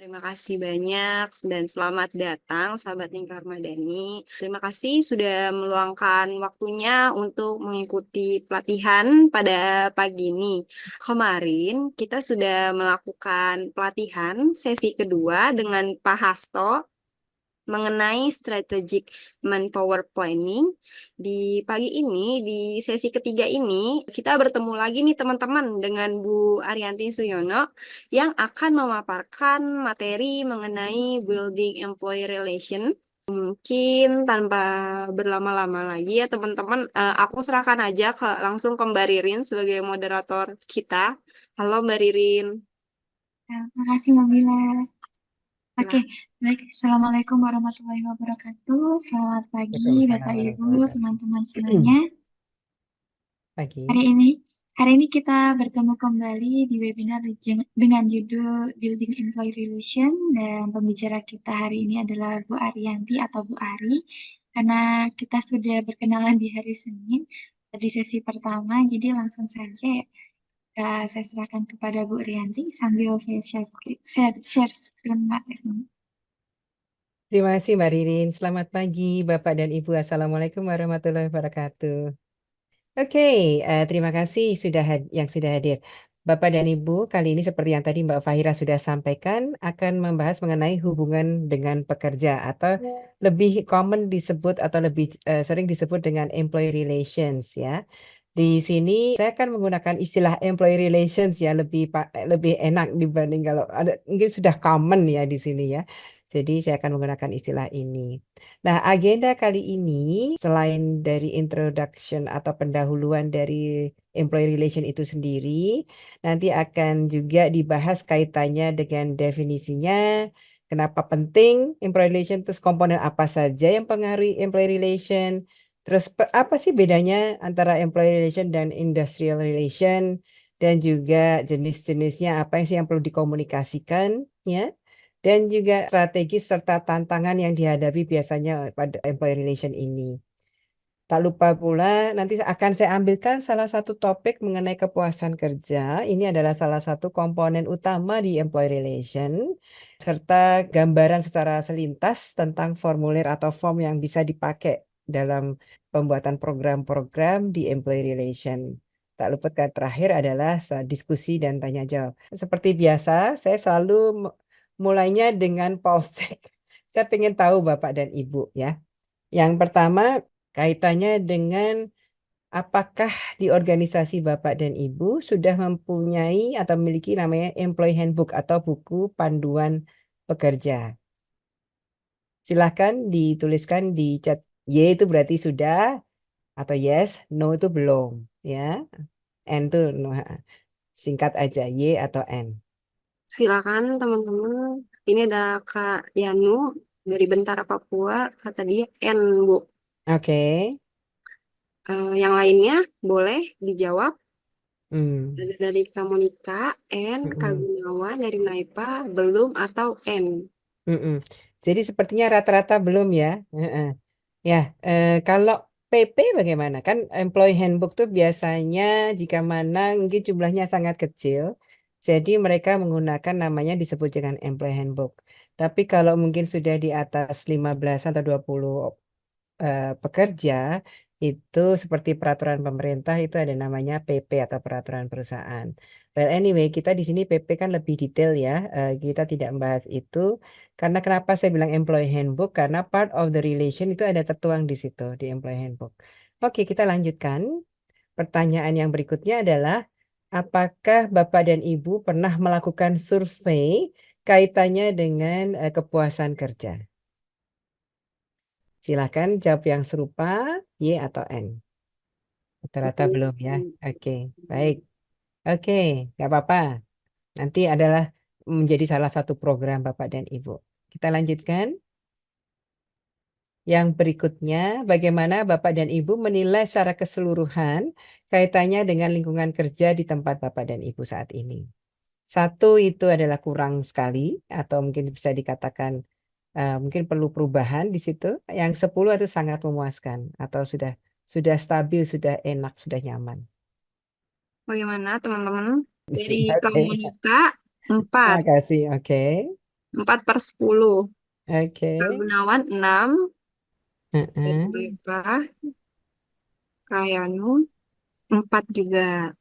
Terima kasih banyak dan selamat datang sahabat Lingkar Madani. Terima kasih sudah meluangkan waktunya untuk mengikuti pelatihan pada pagi ini. Kemarin kita sudah melakukan pelatihan sesi kedua dengan Pak Hasto mengenai strategic manpower planning. Di pagi ini, di sesi ketiga ini, kita bertemu lagi nih teman-teman dengan Bu Arianti Suyono yang akan memaparkan materi mengenai building employee relation. Mungkin tanpa berlama-lama lagi ya teman-teman, aku serahkan aja langsung ke Mbak Ririn sebagai moderator kita. Halo Mbak Ririn. Ya, makasih Nabila. Oke, Silahkan. baik. Assalamualaikum warahmatullahi wabarakatuh. Selamat pagi, Waalaikumsalam Bapak Ibu, warahmatullahi teman-teman wabarakatuh. semuanya. Pagi. Hari ini, hari ini kita bertemu kembali di webinar dengan judul Building Employee Relation dan pembicara kita hari ini adalah Bu Arianti atau Bu Ari. Karena kita sudah berkenalan di hari Senin di sesi pertama, jadi langsung saja saya serahkan kepada Bu Arianti sambil saya share screen Mbak. Terima kasih Mbak Ririn. Selamat pagi Bapak dan Ibu. Assalamualaikum warahmatullahi wabarakatuh. Oke, terima kasih yang sudah hadir. Bapak dan Ibu, kali ini seperti yang tadi Mbak Fahira sudah sampaikan, akan membahas mengenai hubungan dengan pekerja atau lebih common disebut atau lebih sering disebut dengan employee relations ya. Di sini saya akan menggunakan istilah employee relations ya, lebih enak dibanding kalau ada mungkin sudah common ya di sini ya. Jadi saya akan menggunakan istilah ini. Nah, agenda kali ini selain dari introduction atau pendahuluan dari employee relation itu sendiri, nanti akan juga dibahas kaitannya dengan definisinya, kenapa penting employee relation, terus komponen apa saja yang pengaruhi employee relation, terus apa sih bedanya antara employee relation dan industrial relation, dan juga jenis-jenisnya apa sih yang perlu dikomunikasikan, ya. Dan juga strategi serta tantangan yang dihadapi biasanya pada employee relation ini. Tak lupa pula nanti akan saya ambilkan salah satu topik mengenai kepuasan kerja. Ini adalah salah satu komponen utama di employee relation, serta gambaran secara selintas tentang formulir atau form yang bisa dipakai dalam pembuatan program-program di employee relation. Tak lupa yang terakhir adalah diskusi dan tanya jawab. Seperti biasa, saya selalu mulainya dengan pulse check. Saya ingin tahu Bapak dan Ibu ya. Yang pertama, kaitannya dengan apakah di organisasi Bapak dan Ibu sudah mempunyai atau memiliki namanya Employee Handbook atau buku panduan pekerja. Silahkan dituliskan di chat. Y itu berarti sudah, atau yes, no itu belum. Ya, N itu no. Singkat aja, Y atau N. Silakan teman-teman. Ini ada Kak Yanu dari Bentara Papua. Kata dia N, Bu. Oke. Yang lainnya boleh dijawab. Hmm. Ada dari Kamonika, N, Kak Mm-mm. Gunawan dari Naipa, belum atau N. Mm-mm. Jadi sepertinya rata-rata belum ya. Heeh. Ya, kalau PP bagaimana? Kan Employee Handbook tuh biasanya jika mana mungkin jumlahnya sangat kecil, jadi mereka menggunakan namanya disebut dengan Employee Handbook. Tapi kalau mungkin sudah di atas 15 atau 20 pekerja, itu seperti peraturan pemerintah itu ada namanya PP atau peraturan perusahaan. Well, anyway, kita di sini PP kan lebih detail ya. Kita tidak membahas itu. Karena kenapa saya bilang Employee Handbook? Karena part of the relation itu ada tertuang di situ, di Employee Handbook. Oke, kita lanjutkan. Pertanyaan yang berikutnya adalah, apakah Bapak dan Ibu pernah melakukan survei kaitannya dengan kepuasan kerja? Silahkan jawab yang serupa, Y atau N. Rata-rata belum ya. Oke, baik. Oke, nggak apa-apa. Nanti adalah menjadi salah satu program Bapak dan Ibu. Kita lanjutkan. Yang berikutnya, bagaimana Bapak dan Ibu menilai secara keseluruhan kaitannya dengan lingkungan kerja di tempat Bapak dan Ibu saat ini? Satu itu adalah kurang sekali, atau mungkin bisa dikatakan mungkin perlu perubahan di situ. Yang 10 itu sangat memuaskan, atau sudah stabil, sudah enak, sudah nyaman. Bagaimana teman-teman? Dari Oke, Kamonika, 4. terima kasih. Oke. 4/10. Oke. Kak Gunawan 6, Heeh. Mereka, Kayanu 4 juga.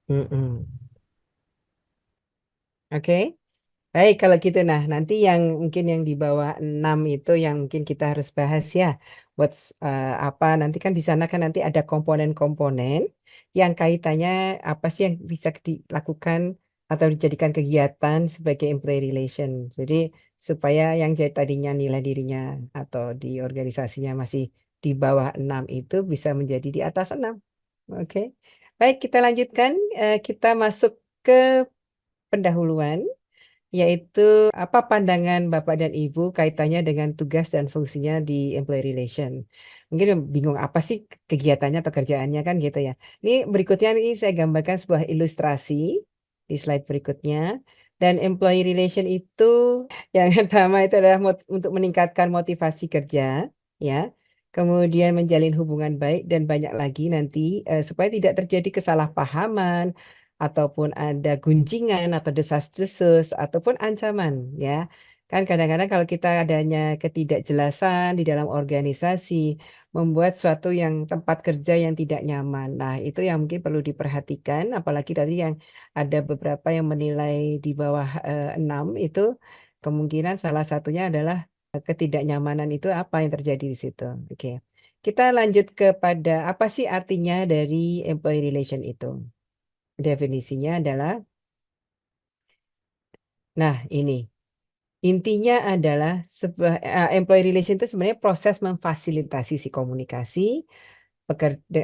Mm-mm. Oke. Baik, kalau gitu nanti yang mungkin yang di bawah 6 itu yang mungkin kita harus bahas ya. Apa nanti kan di sana kan nanti ada komponen-komponen yang kaitannya apa sih yang bisa dilakukan atau dijadikan kegiatan sebagai employee relation. Jadi supaya yang jadi tadinya nilai dirinya atau di organisasinya masih di bawah 6 itu bisa menjadi di atas 6. Oke. Baik, kita lanjutkan. Kita masuk ke pendahuluan, yaitu apa pandangan Bapak dan Ibu kaitannya dengan tugas dan fungsinya di employee relation. Mungkin bingung apa sih kegiatannya atau kerjaannya kan gitu ya. Ini berikutnya ini saya gambarkan sebuah ilustrasi di slide berikutnya. Dan employee relation itu yang pertama itu adalah untuk meningkatkan motivasi kerja, ya. Kemudian menjalin hubungan baik dan banyak lagi nanti supaya tidak terjadi kesalahpahaman ataupun ada gunjingan atau desas-desus ataupun ancaman, ya. Kan kadang-kadang kalau kita adanya ketidakjelasan di dalam organisasi membuat suatu yang tempat kerja yang tidak nyaman. Nah, itu yang mungkin perlu diperhatikan apalagi tadi yang ada beberapa yang menilai di bawah 6 itu kemungkinan salah satunya adalah ketidaknyamanan itu apa yang terjadi di situ. Oke. Kita lanjut kepada apa sih artinya dari employee relation itu. Definisinya adalah, nah ini, intinya adalah sebuah employee relation itu sebenarnya proses memfasilitasi si komunikasi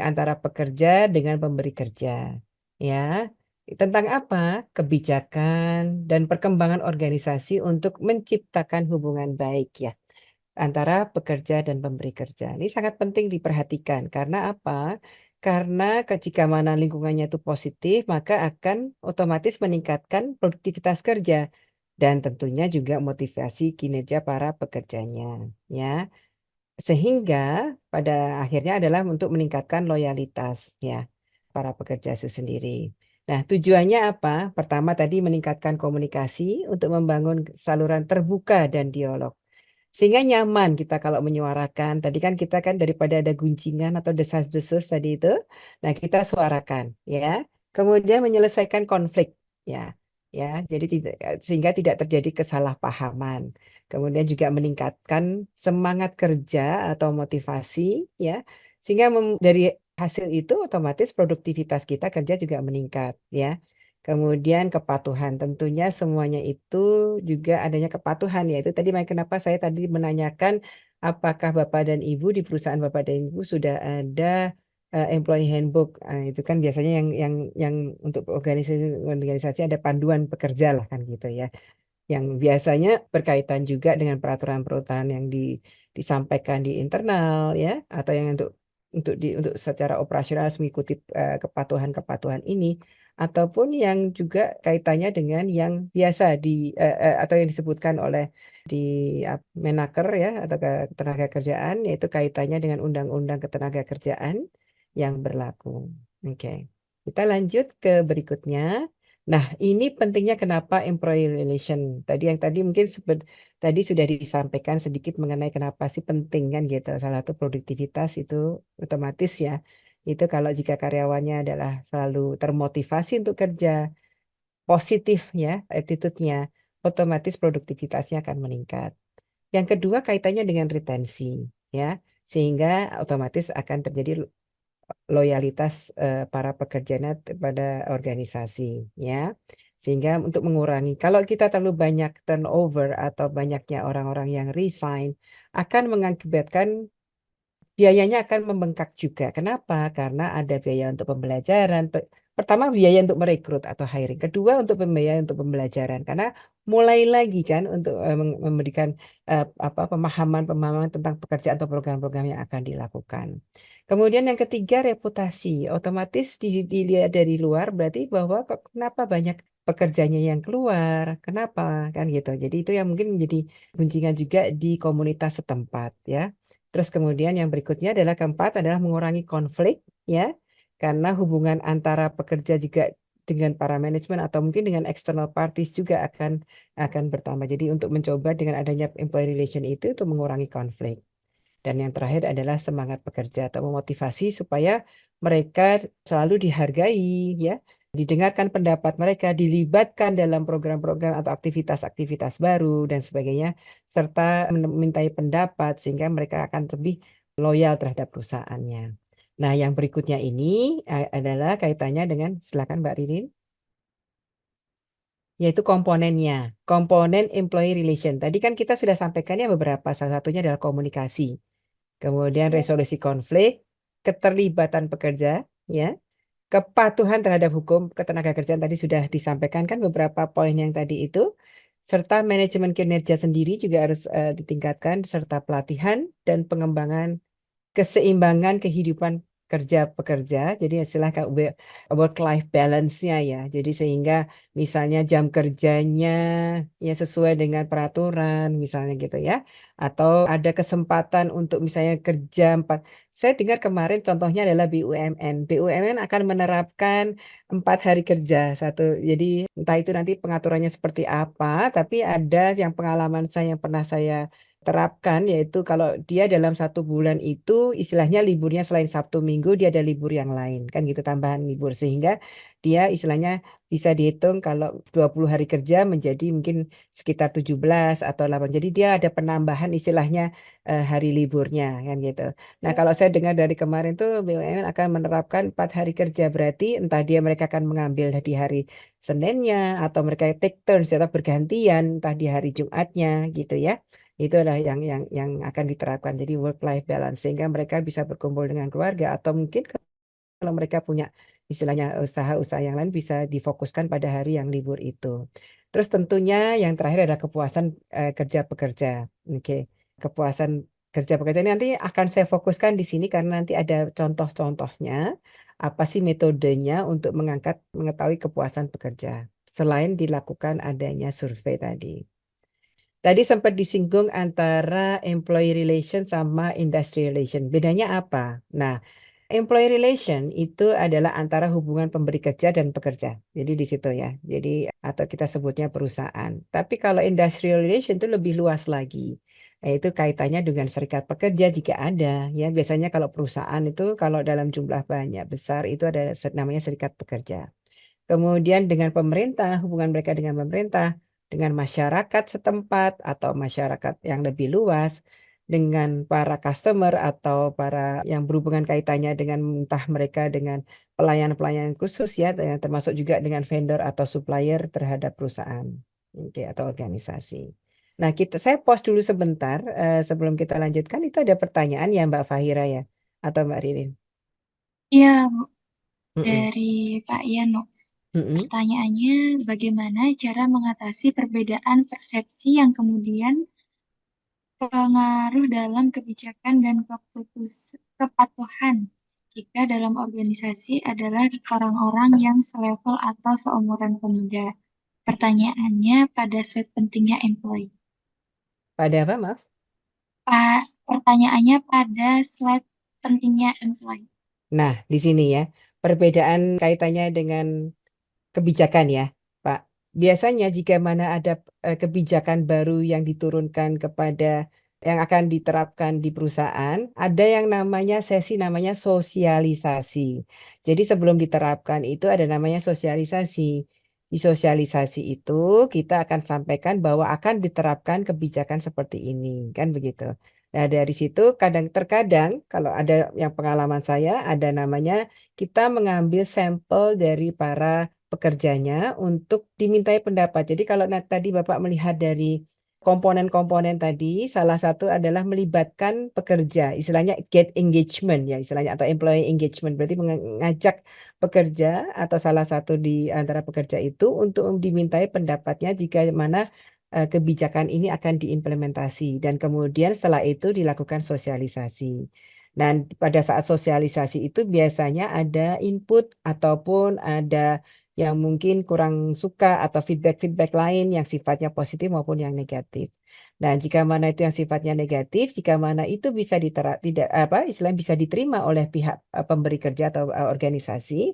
antara pekerja dengan pemberi kerja. Ya, tentang apa? Kebijakan dan perkembangan organisasi untuk menciptakan hubungan baik ya antara pekerja dan pemberi kerja. Ini sangat penting diperhatikan karena apa? Karena jika mana lingkungannya itu positif, maka akan otomatis meningkatkan produktivitas kerja dan tentunya juga motivasi kinerja para pekerjanya, ya. Sehingga pada akhirnya adalah untuk meningkatkan loyalitas ya para pekerja itu sendiri. Nah, tujuannya apa? Pertama tadi meningkatkan komunikasi untuk membangun saluran terbuka dan dialog. Sehingga nyaman kita kalau menyuarakan. Tadi kan kita kan daripada ada guncingan atau desas-desus tadi itu, nah kita suarakan ya. Kemudian menyelesaikan konflik ya. Ya, jadi tidak sehingga tidak terjadi kesalahpahaman. Kemudian juga meningkatkan semangat kerja atau motivasi ya. Sehingga dari hasil itu otomatis produktivitas kita kerja juga meningkat ya. Kemudian kepatuhan, tentunya semuanya itu juga adanya kepatuhan, yaitu tadi makanya kenapa saya tadi menanyakan apakah Bapak dan Ibu di perusahaan Bapak dan Ibu sudah ada employee handbook. Itu kan biasanya yang untuk organisasi ada panduan pekerja lah kan gitu ya yang biasanya berkaitan juga dengan peraturan-peraturan yang disampaikan di internal ya atau yang untuk secara operasional harus mengikuti kepatuhan-kepatuhan ini ataupun yang juga kaitannya dengan yang biasa atau yang disebutkan oleh di Menaker ya atau ketenaga kerjaan yaitu kaitannya dengan undang-undang ketenaga kerjaan yang berlaku. Oke. Kita lanjut ke berikutnya. Nah, ini pentingnya kenapa employee relation. Tadi mungkin tadi sudah disampaikan sedikit mengenai kenapa sih penting kan gitu. Salah satu produktivitas itu otomatis ya. Itu kalau jika karyawannya adalah selalu termotivasi untuk kerja, positif ya attitude-nya, otomatis produktivitasnya akan meningkat. Yang kedua kaitannya dengan retensi ya. Sehingga otomatis akan terjadi loyalitas para pekerjanya pada organisasi ya. Sehingga untuk mengurangi kalau kita terlalu banyak turnover atau banyaknya orang-orang yang resign akan mengakibatkan biayanya akan membengkak juga. Kenapa? Karena ada biaya untuk pembelajaran. Pertama biaya untuk merekrut atau hiring. Kedua untuk pembiayaan untuk pembelajaran. Karena mulai lagi kan untuk memberikan apa pemahaman-pemahaman tentang pekerjaan atau program-program yang akan dilakukan. Kemudian yang ketiga reputasi. Otomatis dilihat dari luar berarti bahwa kenapa banyak pekerjanya yang keluar. Kenapa? Kan gitu. Jadi itu yang mungkin menjadi gunjingan juga di komunitas setempat ya. Terus kemudian yang berikutnya keempat adalah mengurangi konflik ya. Karena hubungan antara pekerja juga dengan para manajemen atau mungkin dengan external parties juga akan bertambah. Jadi untuk mencoba dengan adanya employee relation itu untuk mengurangi konflik. Dan yang terakhir adalah semangat bekerja atau memotivasi supaya mereka selalu dihargai, ya, didengarkan pendapat mereka, dilibatkan dalam program-program atau aktivitas-aktivitas baru dan sebagainya, serta memintai pendapat sehingga mereka akan lebih loyal terhadap perusahaannya. Nah, yang berikutnya ini adalah kaitannya dengan, silakan Mbak Ririn, yaitu komponennya, komponen employee relation. Tadi kan kita sudah sampaikan ya beberapa, salah satunya adalah komunikasi. Kemudian resolusi konflik, keterlibatan pekerja, ya, kepatuhan terhadap hukum ketenagakerjaan tadi sudah disampaikan kan beberapa poin yang tadi itu, serta manajemen kinerja sendiri juga harus ditingkatkan, serta pelatihan dan pengembangan keseimbangan kehidupan kerja pekerja, jadi istilah work life balance-nya ya. Jadi sehingga misalnya jam kerjanya ya sesuai dengan peraturan misalnya gitu ya. Atau ada kesempatan untuk misalnya kerja 4. Saya dengar kemarin contohnya adalah BUMN. BUMN akan menerapkan 4 hari kerja satu. Jadi entah itu nanti pengaturannya seperti apa, tapi ada yang pengalaman saya yang pernah saya terapkan, yaitu kalau dia dalam 1 bulan itu istilahnya liburnya selain Sabtu Minggu dia ada libur yang lain kan gitu, tambahan libur, sehingga dia istilahnya bisa dihitung kalau 20 hari kerja menjadi mungkin sekitar 17 atau 8, jadi dia ada penambahan istilahnya hari liburnya kan gitu. Nah, kalau saya dengar dari kemarin tuh BUMN akan menerapkan 4 hari kerja, berarti entah mereka akan mengambil di hari Seninnya atau mereka take turns atau bergantian entah di hari Jumatnya gitu ya. Itu adalah yang akan diterapkan. Jadi work life balance sehingga mereka bisa berkumpul dengan keluarga atau mungkin kalau mereka punya istilahnya usaha-usaha yang lain bisa difokuskan pada hari yang libur itu. Terus tentunya yang terakhir adalah kepuasan kerja pekerja. Oke. Kepuasan kerja pekerja ini nanti akan saya fokuskan di sini karena nanti ada contoh-contohnya apa sih metodenya untuk mengetahui kepuasan pekerja selain dilakukan adanya survei tadi. Tadi sempat disinggung antara employee relation sama industry relation. Bedanya apa? Nah, employee relation itu adalah antara hubungan pemberi kerja dan pekerja. Jadi di situ ya. Jadi atau kita sebutnya perusahaan. Tapi kalau industrial relation itu lebih luas lagi. Yaitu kaitannya dengan serikat pekerja jika ada. Ya, biasanya kalau perusahaan itu kalau dalam jumlah banyak besar itu ada namanya serikat pekerja. Kemudian dengan pemerintah, hubungan mereka dengan pemerintah, dengan masyarakat setempat atau masyarakat yang lebih luas, dengan para customer atau para yang berhubungan kaitannya dengan entah mereka dengan pelayan-pelayan khusus ya, termasuk juga dengan vendor atau supplier terhadap perusahaan, oke, atau organisasi. Nah, saya pause dulu sebentar sebelum kita lanjutkan. Itu ada pertanyaan ya Mbak Fahira ya, atau Mbak Ririn? Iya, Bu. Mm-mm. Dari Pak Yano. Mm-mm. Pertanyaannya, bagaimana cara mengatasi perbedaan persepsi yang kemudian pengaruh dalam kebijakan dan kepatuhan jika dalam organisasi adalah orang-orang yang selevel atau seumuran pemuda? Pertanyaannya pada slide pentingnya employee. Pada apa, maaf? Pertanyaannya pada slide pentingnya employee. Nah, di sini ya, perbedaan kaitannya dengan kebijakan ya, Pak. Biasanya jika mana ada kebijakan baru yang diturunkan kepada yang akan diterapkan di perusahaan, ada yang namanya sesi namanya sosialisasi. Jadi sebelum diterapkan itu ada namanya sosialisasi. Di sosialisasi itu kita akan sampaikan bahwa akan diterapkan kebijakan seperti ini, kan begitu. Nah, dari situ terkadang kalau ada yang pengalaman saya ada namanya kita mengambil sampel dari para pekerjanya untuk dimintai pendapat. Jadi kalau tadi Bapak melihat dari komponen-komponen tadi, salah satu adalah melibatkan pekerja, istilahnya get engagement ya istilahnya atau employee engagement, berarti mengajak pekerja atau salah satu di antara pekerja itu untuk dimintai pendapatnya jika mana kebijakan ini akan diimplementasi dan kemudian setelah itu dilakukan sosialisasi. Dan pada saat sosialisasi itu biasanya ada input ataupun ada yang mungkin kurang suka atau feedback-feedback lain yang sifatnya positif maupun yang negatif. Dan jika mana itu yang sifatnya negatif, jika mana itu bisa tidak apa istilahnya bisa diterima oleh pihak pemberi kerja atau organisasi,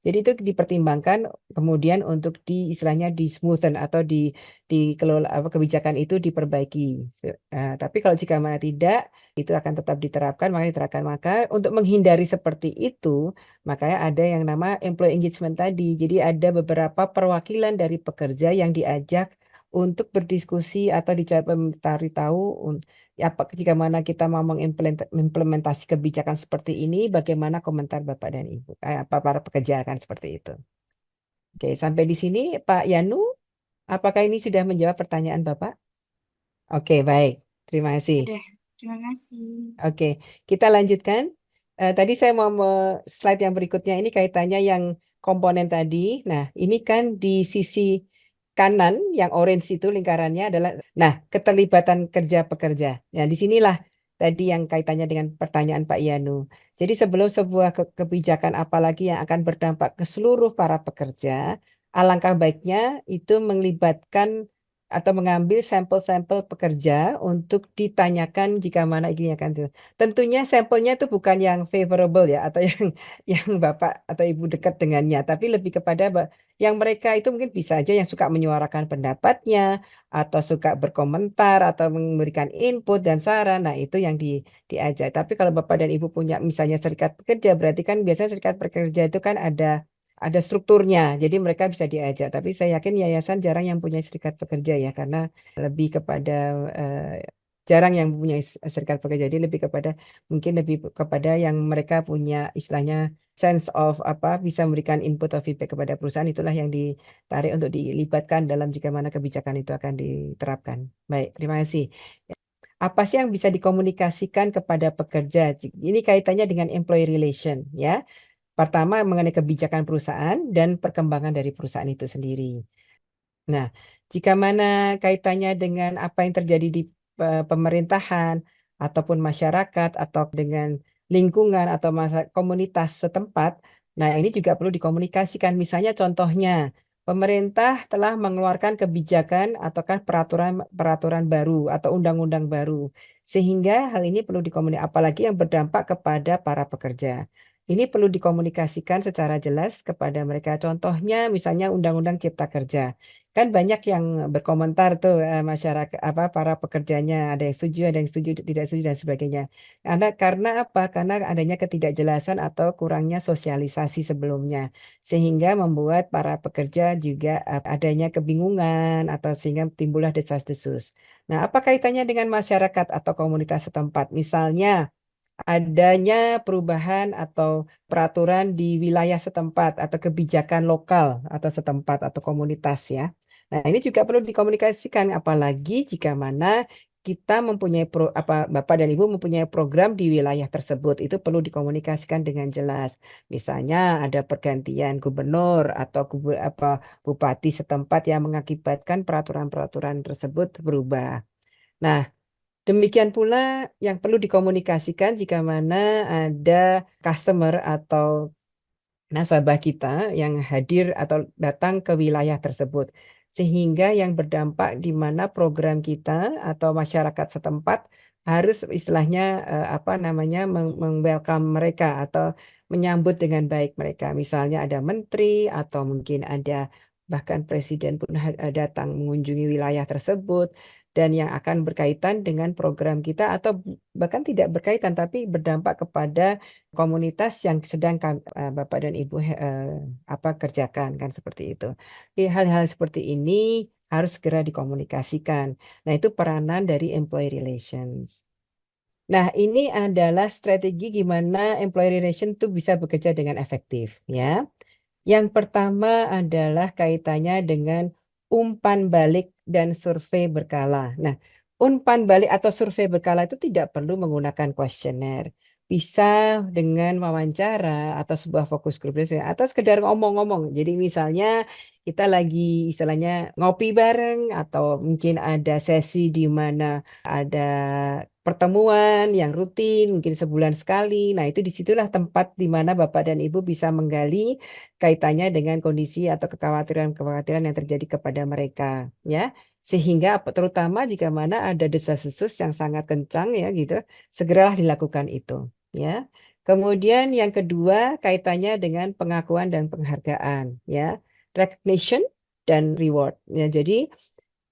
Jadi itu dipertimbangkan kemudian untuk istilahnya di smoothen atau dikelola kebijakan itu diperbaiki. Tapi kalau jika mana tidak, itu akan tetap diterapkan, maka diterapkan. Maka untuk menghindari seperti itu, makanya ada yang nama employee engagement tadi. Jadi ada beberapa perwakilan dari pekerja yang diajak untuk berdiskusi atau dicari tahu ya, jika mana kita mau mengimplementasi kebijakan seperti ini, bagaimana komentar Bapak dan Ibu, apa para pekerja kan seperti itu. Oke, sampai di sini Pak Yanu, apakah ini sudah menjawab pertanyaan Bapak? Oke, baik. Terima kasih. Udah, terima kasih. Oke, kita lanjutkan. Tadi saya mau slide yang berikutnya ini kaitannya yang komponen tadi. Nah, ini kan di sisi kanan yang orange itu lingkarannya adalah, nah, keterlibatan kerja pekerja. Nah, disinilah tadi yang kaitannya dengan pertanyaan Pak Yanu. Jadi sebelum sebuah kebijakan apalagi yang akan berdampak ke seluruh para pekerja, alangkah baiknya itu melibatkan atau mengambil sampel-sampel pekerja untuk ditanyakan jika mana ini akan tentunya sampelnya itu bukan yang favorable ya atau yang Bapak atau Ibu dekat dengannya, tapi lebih kepada yang mereka itu mungkin bisa aja yang suka menyuarakan pendapatnya atau suka berkomentar atau memberikan input dan saran. Nah, itu yang diajak. Tapi kalau Bapak dan Ibu punya misalnya serikat pekerja, berarti kan biasanya serikat pekerja itu kan ada strukturnya, jadi mereka bisa diajak. Tapi saya yakin yayasan jarang yang punya serikat pekerja ya, karena lebih kepada jarang yang punya serikat pekerja. Jadi lebih kepada mungkin lebih kepada yang mereka punya istilahnya sense of apa bisa memberikan input atau feedback kepada perusahaan. Itulah yang ditarik untuk dilibatkan dalam jika mana kebijakan itu akan diterapkan. Baik, terima kasih. Apa sih yang bisa dikomunikasikan kepada pekerja? Ini kaitannya dengan employee relation ya. Pertama mengenai kebijakan perusahaan dan perkembangan dari perusahaan itu sendiri. Nah, jika mana kaitannya dengan apa yang terjadi di pemerintahan ataupun masyarakat atau dengan lingkungan atau komunitas setempat, nah ini juga perlu dikomunikasikan. Misalnya contohnya, pemerintah telah mengeluarkan kebijakan ataukah peraturan baru atau undang-undang baru, sehingga hal ini perlu dikomunikasikan, apalagi yang berdampak kepada para pekerja. Ini perlu dikomunikasikan secara jelas kepada mereka. Contohnya misalnya Undang-Undang Cipta Kerja. Kan banyak yang berkomentar tuh masyarakat apa para pekerjanya, ada yang setuju, ada yang setuju, tidak setuju dan sebagainya. Karena apa? Karena adanya ketidakjelasan atau kurangnya sosialisasi sebelumnya, sehingga membuat para pekerja juga adanya kebingungan atau sehingga timbullah desas-desus. Nah, apa kaitannya dengan masyarakat atau komunitas setempat? Misalnya adanya perubahan atau peraturan di wilayah setempat atau kebijakan lokal atau setempat atau komunitas ya. Nah, ini juga perlu dikomunikasikan apalagi jika mana kita mempunyai Bapak dan Ibu mempunyai program di wilayah tersebut, itu perlu dikomunikasikan dengan jelas. Misalnya ada pergantian gubernur atau bupati setempat yang mengakibatkan peraturan-peraturan tersebut berubah. Nah, demikian pula yang perlu dikomunikasikan jika mana ada customer atau nasabah kita yang hadir atau datang ke wilayah tersebut. Sehingga yang berdampak di mana program kita atau masyarakat setempat harus istilahnya apa namanya welcome mereka atau menyambut dengan baik mereka. Misalnya ada menteri atau mungkin ada bahkan presiden pun datang mengunjungi wilayah tersebut dan yang akan berkaitan dengan program kita atau bahkan tidak berkaitan tapi berdampak kepada komunitas yang sedang Bapak dan Ibu apa kerjakan kan seperti itu. Jadi hal-hal seperti ini harus segera dikomunikasikan. Nah, itu peranan dari employee relations. Nah, ini adalah strategi gimana employee relation itu bisa bekerja dengan efektif ya. Yang pertama adalah kaitannya dengan umpan balik dan survei berkala. Nah, umpan balik atau survei berkala itu tidak perlu menggunakan kuesioner. Bisa dengan wawancara atau sebuah fokus group atau sekedar ngomong-ngomong. Jadi misalnya kita lagi istilahnya ngopi bareng atau mungkin ada sesi di mana ada pertemuan yang rutin, mungkin sebulan sekali. Nah, itu disitulah tempat di mana Bapak dan Ibu bisa menggali kaitannya dengan kondisi atau kekhawatiran-kekhawatiran yang terjadi kepada mereka, ya. Sehingga terutama jika mana ada desas-desus yang sangat kencang ya gitu, segeralah dilakukan itu, ya. Kemudian yang kedua kaitannya dengan pengakuan dan penghargaan, ya, recognition dan reward. Ya, jadi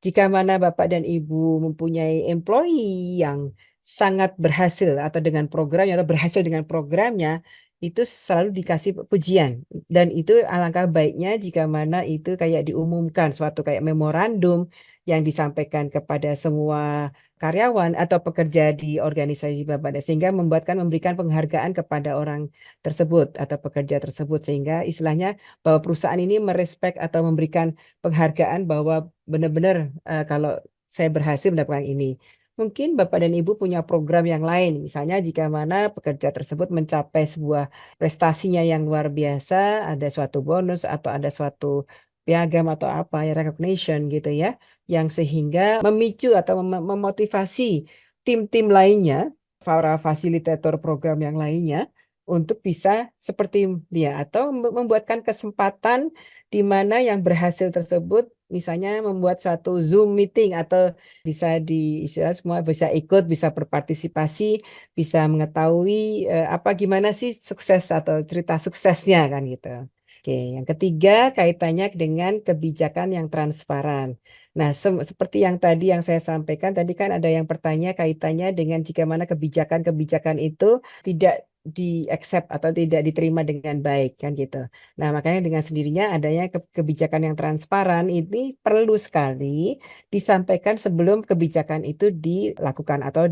jika mana Bapak dan Ibu mempunyai employee yang sangat berhasil atau dengan programnya atau berhasil dengan programnya, itu selalu dikasih pujian. Dan itu alangkah baiknya jika mana itu kayak diumumkan suatu kayak memorandum yang disampaikan kepada semua karyawan atau pekerja di organisasi Bapak, sehingga memberikan penghargaan kepada orang tersebut atau pekerja tersebut, sehingga istilahnya bahwa perusahaan ini merespek atau memberikan penghargaan bahwa benar-benar kalau saya berhasil mendapatkan ini. Mungkin Bapak dan Ibu punya program yang lain, misalnya jika mana pekerja tersebut mencapai sebuah prestasinya yang luar biasa, ada suatu bonus atau ada suatu piagam atau apa ya, recognition gitu ya, yang sehingga memicu atau memotivasi tim-tim lainnya, para fasilitator program yang lainnya untuk bisa seperti dia atau membuatkan kesempatan di mana yang berhasil tersebut misalnya membuat suatu Zoom meeting atau bisa istilah semua bisa ikut, bisa berpartisipasi, bisa mengetahui apa gimana sih sukses atau cerita suksesnya kan gitu. Oke, yang ketiga kaitannya dengan kebijakan yang transparan. Nah, seperti yang tadi yang saya sampaikan tadi kan ada yang bertanya kaitannya dengan jika mana kebijakan-kebijakan itu tidak di-accept atau tidak diterima dengan baik kan gitu. Nah, makanya dengan sendirinya adanya kebijakan yang transparan ini perlu sekali disampaikan sebelum kebijakan itu dilakukan atau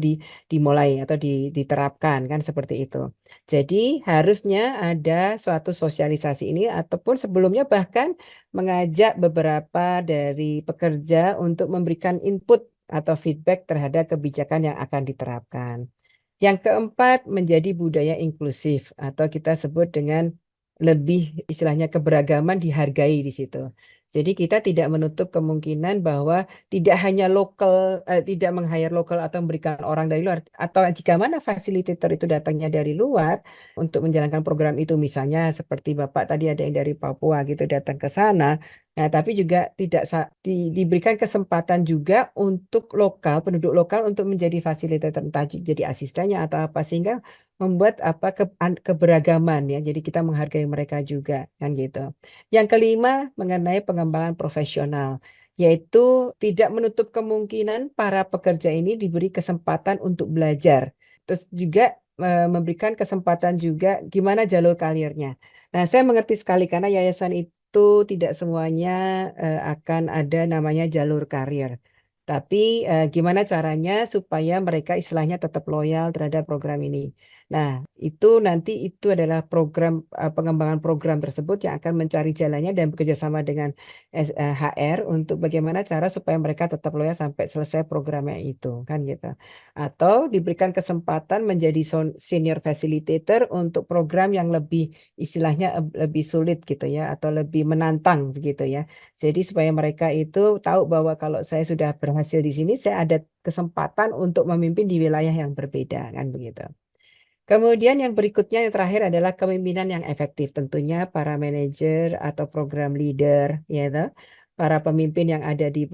dimulai atau diterapkan kan seperti itu. Jadi harusnya ada suatu sosialisasi ini ataupun sebelumnya bahkan mengajak beberapa dari pekerja untuk memberikan input atau feedback terhadap kebijakan yang akan diterapkan. Yang keempat, menjadi budaya inklusif atau kita sebut dengan lebih istilahnya keberagaman dihargai di situ. Jadi kita tidak menutup kemungkinan bahwa tidak hanya tidak meng-hire lokal atau memberikan orang dari luar, atau jika mana fasilitator itu datangnya dari luar untuk menjalankan program itu, misalnya seperti Bapak tadi ada yang dari Papua gitu datang ke sana. Nah, tapi juga tidak diberikan kesempatan juga untuk penduduk lokal untuk menjadi fasilitator, entah jadi asistennya atau apa, sehingga membuat apa keberagaman ya. Jadi kita menghargai mereka juga kan gitu. Yang kelima mengenai pengembangan profesional, yaitu tidak menutup kemungkinan para pekerja ini diberi kesempatan untuk belajar. Terus juga memberikan kesempatan juga gimana jalur karirnya. Nah, saya mengerti sekali karena yayasan itu tidak semuanya akan ada namanya jalur karir. Tapi gimana caranya supaya mereka istilahnya tetap loyal terhadap program ini. Nah, itu adalah program pengembangan program tersebut yang akan mencari jalannya dan bekerja sama dengan HR untuk bagaimana cara supaya mereka tetap loyal sampai selesai programnya itu kan gitu. Atau diberikan kesempatan menjadi senior facilitator untuk program yang lebih istilahnya lebih sulit gitu ya atau lebih menantang begitu ya. Jadi supaya mereka itu tahu bahwa kalau saya sudah berhasil di sini, saya ada kesempatan untuk memimpin di wilayah yang berbeda kan begitu. Kemudian yang berikutnya yang terakhir adalah kepemimpinan yang efektif. Tentunya para manajer atau program leader, ya toh, para pemimpin yang ada di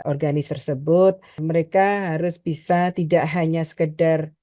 organisasi tersebut, mereka harus bisa tidak hanya sekedar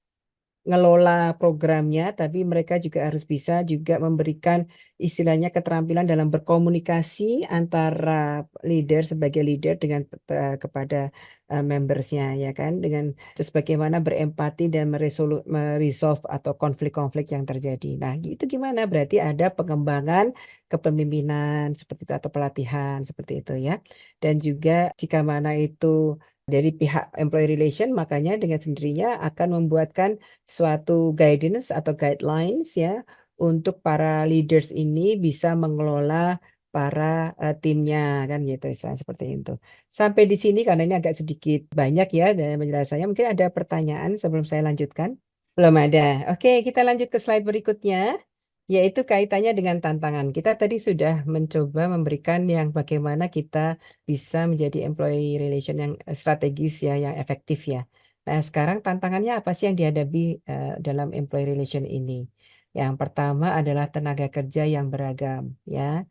ngelola programnya, tapi mereka juga harus bisa juga memberikan istilahnya keterampilan dalam berkomunikasi antara leader sebagai leader dengan kepada membersnya ya kan, dengan terus bagaimana berempati dan meresolve atau konflik-konflik yang terjadi. Nah, itu gimana? Berarti ada pengembangan kepemimpinan seperti itu atau pelatihan seperti itu ya. Dan juga jika mana itu dari pihak employee relation, makanya dengan sendirinya akan membuatkan suatu guidance atau guidelines ya untuk para leaders ini bisa mengelola para timnya kan gitu seperti itu. Sampai di sini karena ini agak sedikit banyak ya dan penjelasannya. Mungkin ada pertanyaan sebelum saya lanjutkan? Belum ada. Oke, kita lanjut ke slide berikutnya, yaitu kaitannya dengan tantangan. Kita tadi sudah mencoba memberikan yang bagaimana kita bisa menjadi employee relation yang strategis ya, yang efektif ya. Nah, sekarang tantangannya apa sih yang dihadapi dalam employee relation ini? Yang pertama adalah tenaga kerja yang beragam ya.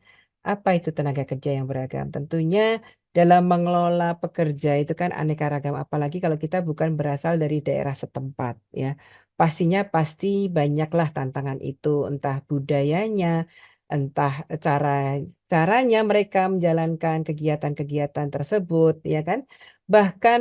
Apa itu tenaga kerja yang beragam? Tentunya dalam mengelola pekerja itu kan aneka ragam, apalagi kalau kita bukan berasal dari daerah setempat ya. Pasti banyaklah tantangan itu, entah budayanya, entah caranya mereka menjalankan kegiatan-kegiatan tersebut, ya kan? Bahkan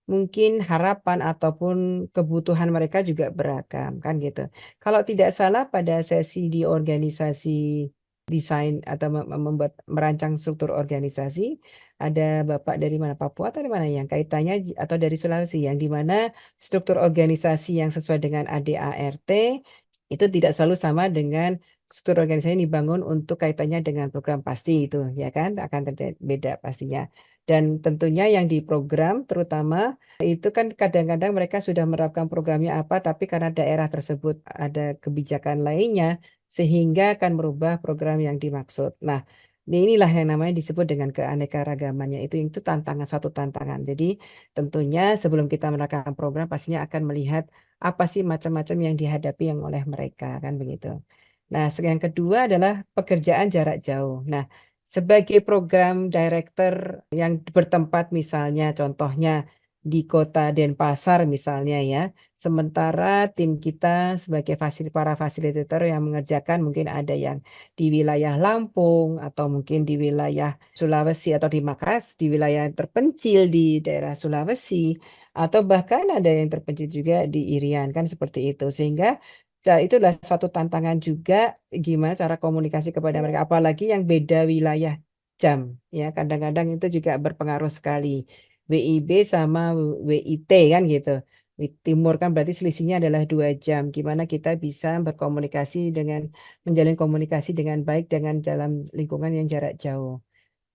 mungkin harapan ataupun kebutuhan mereka juga beragam, kan gitu. Kalau tidak salah pada sesi di organisasi desain atau membuat merancang struktur organisasi, ada Bapak dari mana, Papua atau dari mana yang kaitannya atau dari Sulawesi yang di mana struktur organisasi yang sesuai dengan ADART itu tidak selalu sama dengan struktur organisasi yang dibangun untuk kaitannya dengan program, pasti itu ya kan akan beda pastinya. Dan tentunya yang di program terutama itu kan kadang-kadang mereka sudah menerapkan programnya apa, tapi karena daerah tersebut ada kebijakan lainnya sehingga akan merubah program yang dimaksud. Nah, inilah yang namanya disebut dengan keanekaragamannya. Itu tantangan, suatu tantangan. Jadi tentunya sebelum kita menerapkan program pastinya akan melihat apa sih macam-macam yang dihadapi yang oleh mereka, kan begitu. Nah, yang kedua adalah pekerjaan jarak jauh. Nah, sebagai program director yang bertempat misalnya contohnya di kota Denpasar misalnya ya, sementara tim kita sebagai para fasilitator yang mengerjakan mungkin ada yang di wilayah Lampung atau mungkin di wilayah Sulawesi atau di Makassar, di wilayah terpencil di daerah Sulawesi atau bahkan ada yang terpencil juga di Irian kan seperti itu. Sehingga itu adalah suatu tantangan juga gimana cara komunikasi kepada mereka apalagi yang beda wilayah jam ya kadang-kadang itu juga berpengaruh sekali. WIB sama WIT kan gitu. Timur kan berarti selisihnya adalah 2 jam. Gimana kita bisa berkomunikasi dengan menjalin komunikasi dengan baik dengan dalam lingkungan yang jarak jauh.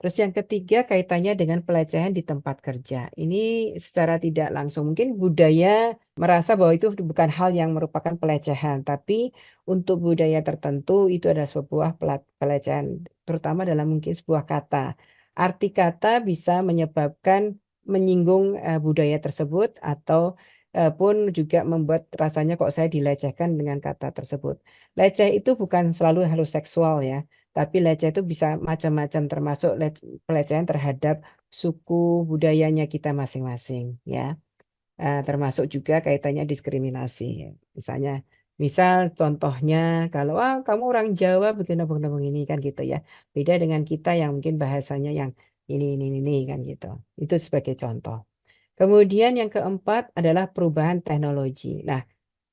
Terus yang ketiga kaitannya dengan pelecehan di tempat kerja. Ini secara tidak langsung mungkin budaya merasa bahwa itu bukan hal yang merupakan pelecehan, tapi untuk budaya tertentu itu adalah sebuah pelecehan, terutama dalam mungkin sebuah kata. Arti kata bisa menyebabkan menyinggung budaya tersebut atau pun juga membuat rasanya kok saya dilecehkan dengan kata tersebut. Leceh itu bukan selalu halus seksual ya. Tapi leceh itu bisa macam-macam termasuk pelecehan terhadap suku budayanya kita masing-masing ya. Termasuk juga kaitannya diskriminasi. Misal contohnya kalau kamu orang Jawa begini kan gitu ya. Beda dengan kita yang mungkin bahasanya yang ini kan gitu. Itu sebagai contoh. Kemudian yang keempat adalah perubahan teknologi. Nah,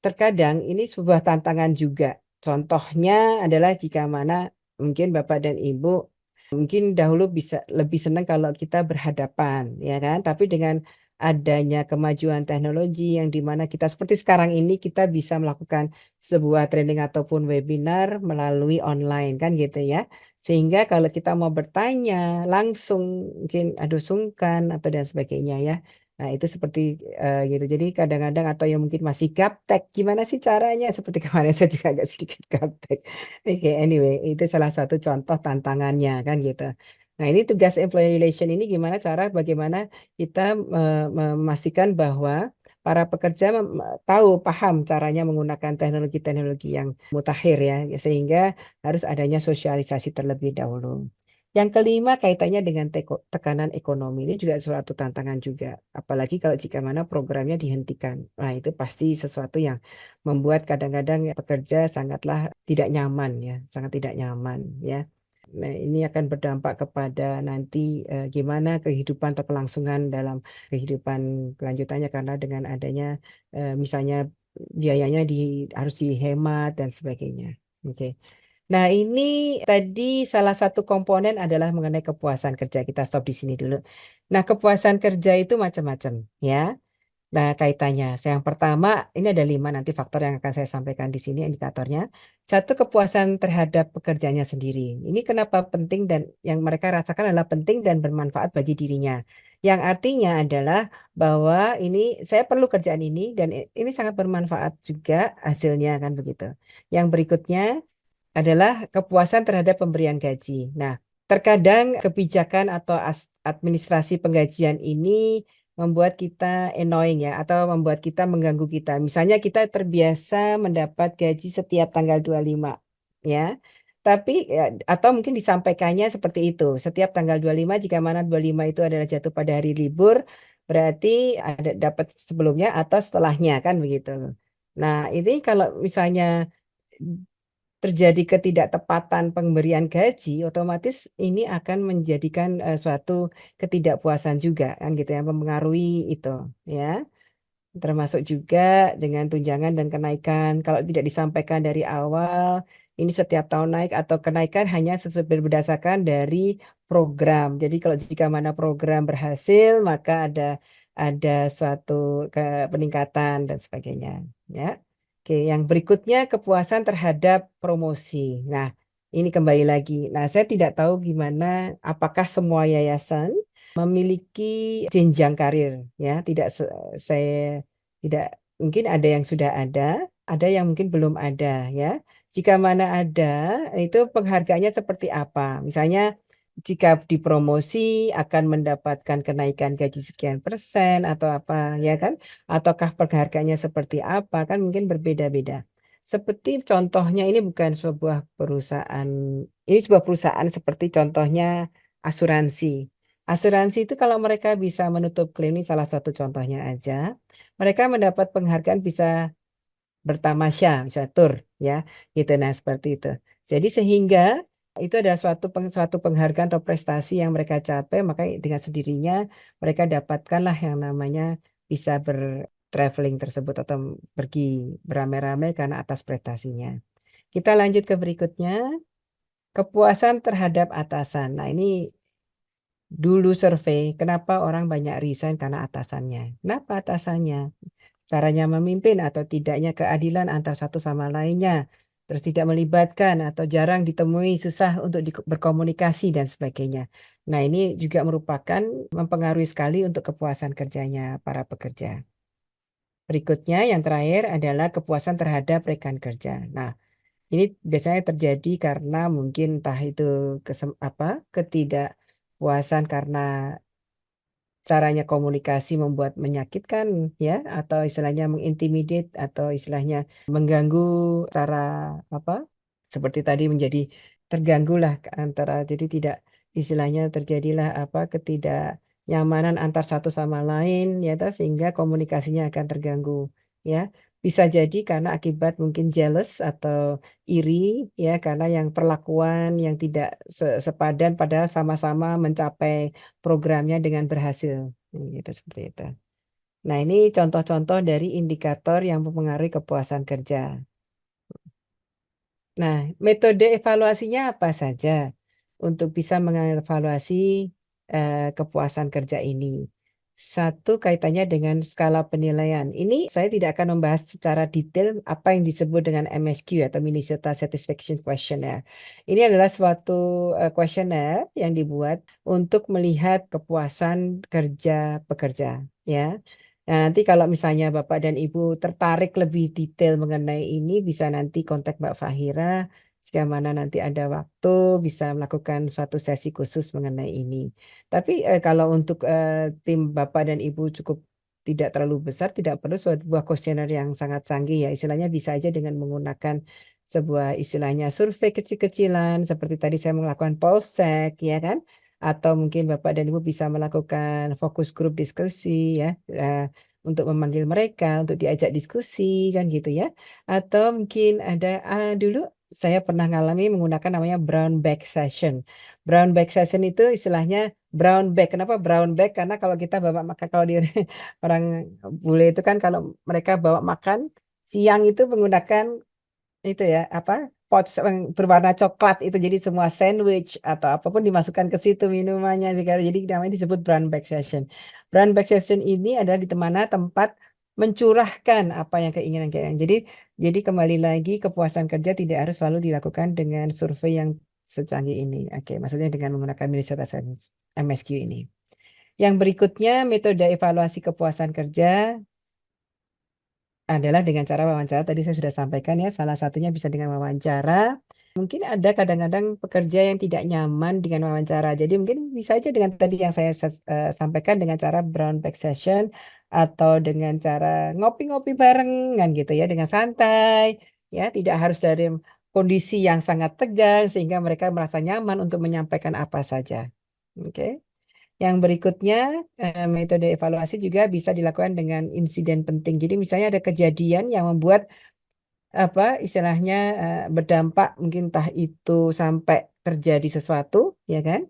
terkadang ini sebuah tantangan juga. Contohnya adalah jika mana mungkin Bapak dan Ibu mungkin dahulu bisa lebih senang kalau kita berhadapan, ya kan? Tapi dengan adanya kemajuan teknologi yang dimana kita seperti sekarang ini kita bisa melakukan sebuah training ataupun webinar melalui online kan gitu ya. Sehingga kalau kita mau bertanya langsung mungkin aduh sungkan atau dan sebagainya ya. Nah, itu seperti gitu. Jadi kadang-kadang atau yang mungkin masih gaptek, gimana sih caranya? Seperti kemarin saya juga agak sedikit gaptek. Oke, anyway, itu salah satu contoh tantangannya kan gitu. Nah, ini tugas employee relation ini bagaimana kita memastikan bahwa para pekerja tahu, paham caranya menggunakan teknologi-teknologi yang mutakhir ya, sehingga harus adanya sosialisasi terlebih dahulu. Yang kelima kaitannya dengan tekanan ekonomi ini juga suatu tantangan juga. Apalagi kalau jika mana programnya dihentikan. Nah itu pasti sesuatu yang membuat kadang-kadang pekerja sangatlah tidak nyaman ya. Sangat tidak nyaman ya. Nah ini akan berdampak kepada nanti gimana kehidupan atau kelangsungan dalam kehidupan kelanjutannya. Karena dengan adanya misalnya biayanya harus dihemat dan sebagainya. Oke. Nah, ini tadi salah satu komponen adalah mengenai kepuasan kerja. Kita stop di sini dulu. Nah, kepuasan kerja itu macam-macam, ya. Nah, kaitannya. Yang pertama, ini ada 5 nanti faktor yang akan saya sampaikan di sini indikatornya. Satu, kepuasan terhadap pekerjaannya sendiri. Ini kenapa penting dan yang mereka rasakan adalah penting dan bermanfaat bagi dirinya. Yang artinya adalah bahwa ini saya perlu kerjaan ini dan ini sangat bermanfaat juga hasilnya kan begitu. Yang berikutnya adalah kepuasan terhadap pemberian gaji. Nah, terkadang kebijakan atau administrasi penggajian ini membuat kita annoying ya, atau membuat kita mengganggu kita. Misalnya kita terbiasa mendapat gaji setiap tanggal 25, ya. Tapi atau mungkin disampaikannya seperti itu. Setiap tanggal 25 jika mana 25 itu adalah jatuh pada hari libur, berarti ada dapat sebelumnya atau setelahnya kan begitu. Nah, ini kalau misalnya terjadi ketidaktepatan pemberian gaji, otomatis ini akan menjadikan suatu ketidakpuasan juga kan gitu ya, mempengaruhi itu ya. Termasuk juga dengan tunjangan dan kenaikan. Kalau tidak disampaikan dari awal, ini setiap tahun naik atau kenaikan hanya sesuai berdasarkan dari program. Jadi kalau jika mana program berhasil, maka ada suatu peningkatan dan sebagainya. Ya. Oke, yang berikutnya kepuasan terhadap promosi. Nah, ini kembali lagi. Nah, saya tidak tahu gimana, apakah semua yayasan memiliki jenjang karir, ya. Saya tidak, mungkin ada yang sudah ada yang mungkin belum ada, ya. Jika mana ada, itu penghargaannya seperti apa? Misalnya, jika dipromosi akan mendapatkan kenaikan gaji sekian persen atau apa, ya kan? Ataukah penghargaannya seperti apa? Kan mungkin berbeda-beda. Seperti contohnya ini bukan sebuah perusahaan, ini sebuah perusahaan seperti contohnya asuransi. Asuransi itu kalau mereka bisa menutup klaim, ini salah satu contohnya aja, mereka mendapat penghargaan bisa bertamasya, bisa tur, ya, gitu. Nah, seperti itu. Jadi sehingga itu adalah suatu penghargaan atau prestasi yang mereka capai, maka dengan sendirinya mereka dapatkanlah yang namanya bisa bertraveling tersebut atau pergi beramai-ramai karena atas prestasinya. Kita lanjut ke berikutnya, kepuasan terhadap atasan. Nah, ini dulu survei, kenapa orang banyak resign karena atasannya. Kenapa atasannya? Caranya memimpin atau tidaknya keadilan antar satu sama lainnya. Terus tidak melibatkan atau jarang ditemui, susah untuk berkomunikasi dan sebagainya. Nah, ini juga merupakan mempengaruhi sekali untuk kepuasan kerjanya para pekerja. Berikutnya, yang terakhir adalah kepuasan terhadap rekan kerja. Nah, ini biasanya terjadi karena mungkin entah itu ketidakpuasan karena caranya komunikasi membuat menyakitkan, ya, atau istilahnya mengintimidate atau istilahnya mengganggu cara apa seperti tadi menjadi terganggu lah antara, jadi tidak, istilahnya terjadilah ketidaknyamanan antar satu sama lain, ya toh, sehingga komunikasinya akan terganggu, ya. Bisa jadi karena akibat mungkin jealous atau iri, ya, karena yang perlakuan yang tidak sepadan padahal sama-sama mencapai programnya dengan berhasil. Gitu, seperti itu. Nah, ini contoh-contoh dari indikator yang mempengaruhi kepuasan kerja. Nah, metode evaluasinya apa saja untuk bisa mengevaluasi kepuasan kerja ini? Satu, kaitannya dengan skala penilaian. Ini saya tidak akan membahas secara detail apa yang disebut dengan MSQ atau Minnesota Satisfaction Questionnaire. Ini adalah suatu kuesioner yang dibuat untuk melihat kepuasan kerja pekerja, ya. Nah, nanti kalau misalnya Bapak dan Ibu tertarik lebih detail mengenai ini, bisa nanti kontak Mbak Fahira. Jika mana nanti ada waktu, bisa melakukan suatu sesi khusus mengenai ini. Tapi kalau untuk tim Bapak dan Ibu cukup tidak terlalu besar, tidak perlu sebuah kuesioner yang sangat canggih, ya. Istilahnya bisa aja dengan menggunakan sebuah istilahnya survei kecil-kecilan, seperti tadi saya melakukan polsek, ya kan? Atau mungkin Bapak dan Ibu bisa melakukan fokus grup diskusi, ya, untuk memanggil mereka, untuk diajak diskusi, kan gitu, ya. Atau mungkin ada dulu saya pernah ngalami menggunakan namanya brown bag session. Brown bag session itu istilahnya brown bag. Kenapa brown bag? Karena kalau kita bawa makan, kalau di orang bule itu kan kalau mereka bawa makan siang itu menggunakan itu, ya, pouch yang berwarna coklat itu, jadi semua sandwich atau apapun dimasukkan ke situ minumannya segala, jadi namanya disebut brown bag session. Brown bag session ini adalah di mana tempat mencurahkan apa yang keinginan. Jadi kembali lagi, kepuasan kerja tidak harus selalu dilakukan dengan survei yang secanggih ini. Oke, maksudnya dengan menggunakan Minnesota MSQ ini. Yang berikutnya, metode evaluasi kepuasan kerja adalah dengan cara wawancara. Tadi saya sudah sampaikan, ya, salah satunya bisa dengan wawancara. Mungkin ada kadang-kadang pekerja yang tidak nyaman dengan wawancara. Jadi mungkin bisa aja dengan tadi yang saya sampaikan dengan cara brown bag session atau dengan cara ngopi-ngopi bareng kan gitu, ya, dengan santai, ya, tidak harus dari kondisi yang sangat tegang sehingga mereka merasa nyaman untuk menyampaikan apa saja. Oke. Yang berikutnya, metode evaluasi juga bisa dilakukan dengan insiden penting. Jadi misalnya ada kejadian yang membuat apa istilahnya berdampak, mungkin entah itu sampai terjadi sesuatu, ya kan?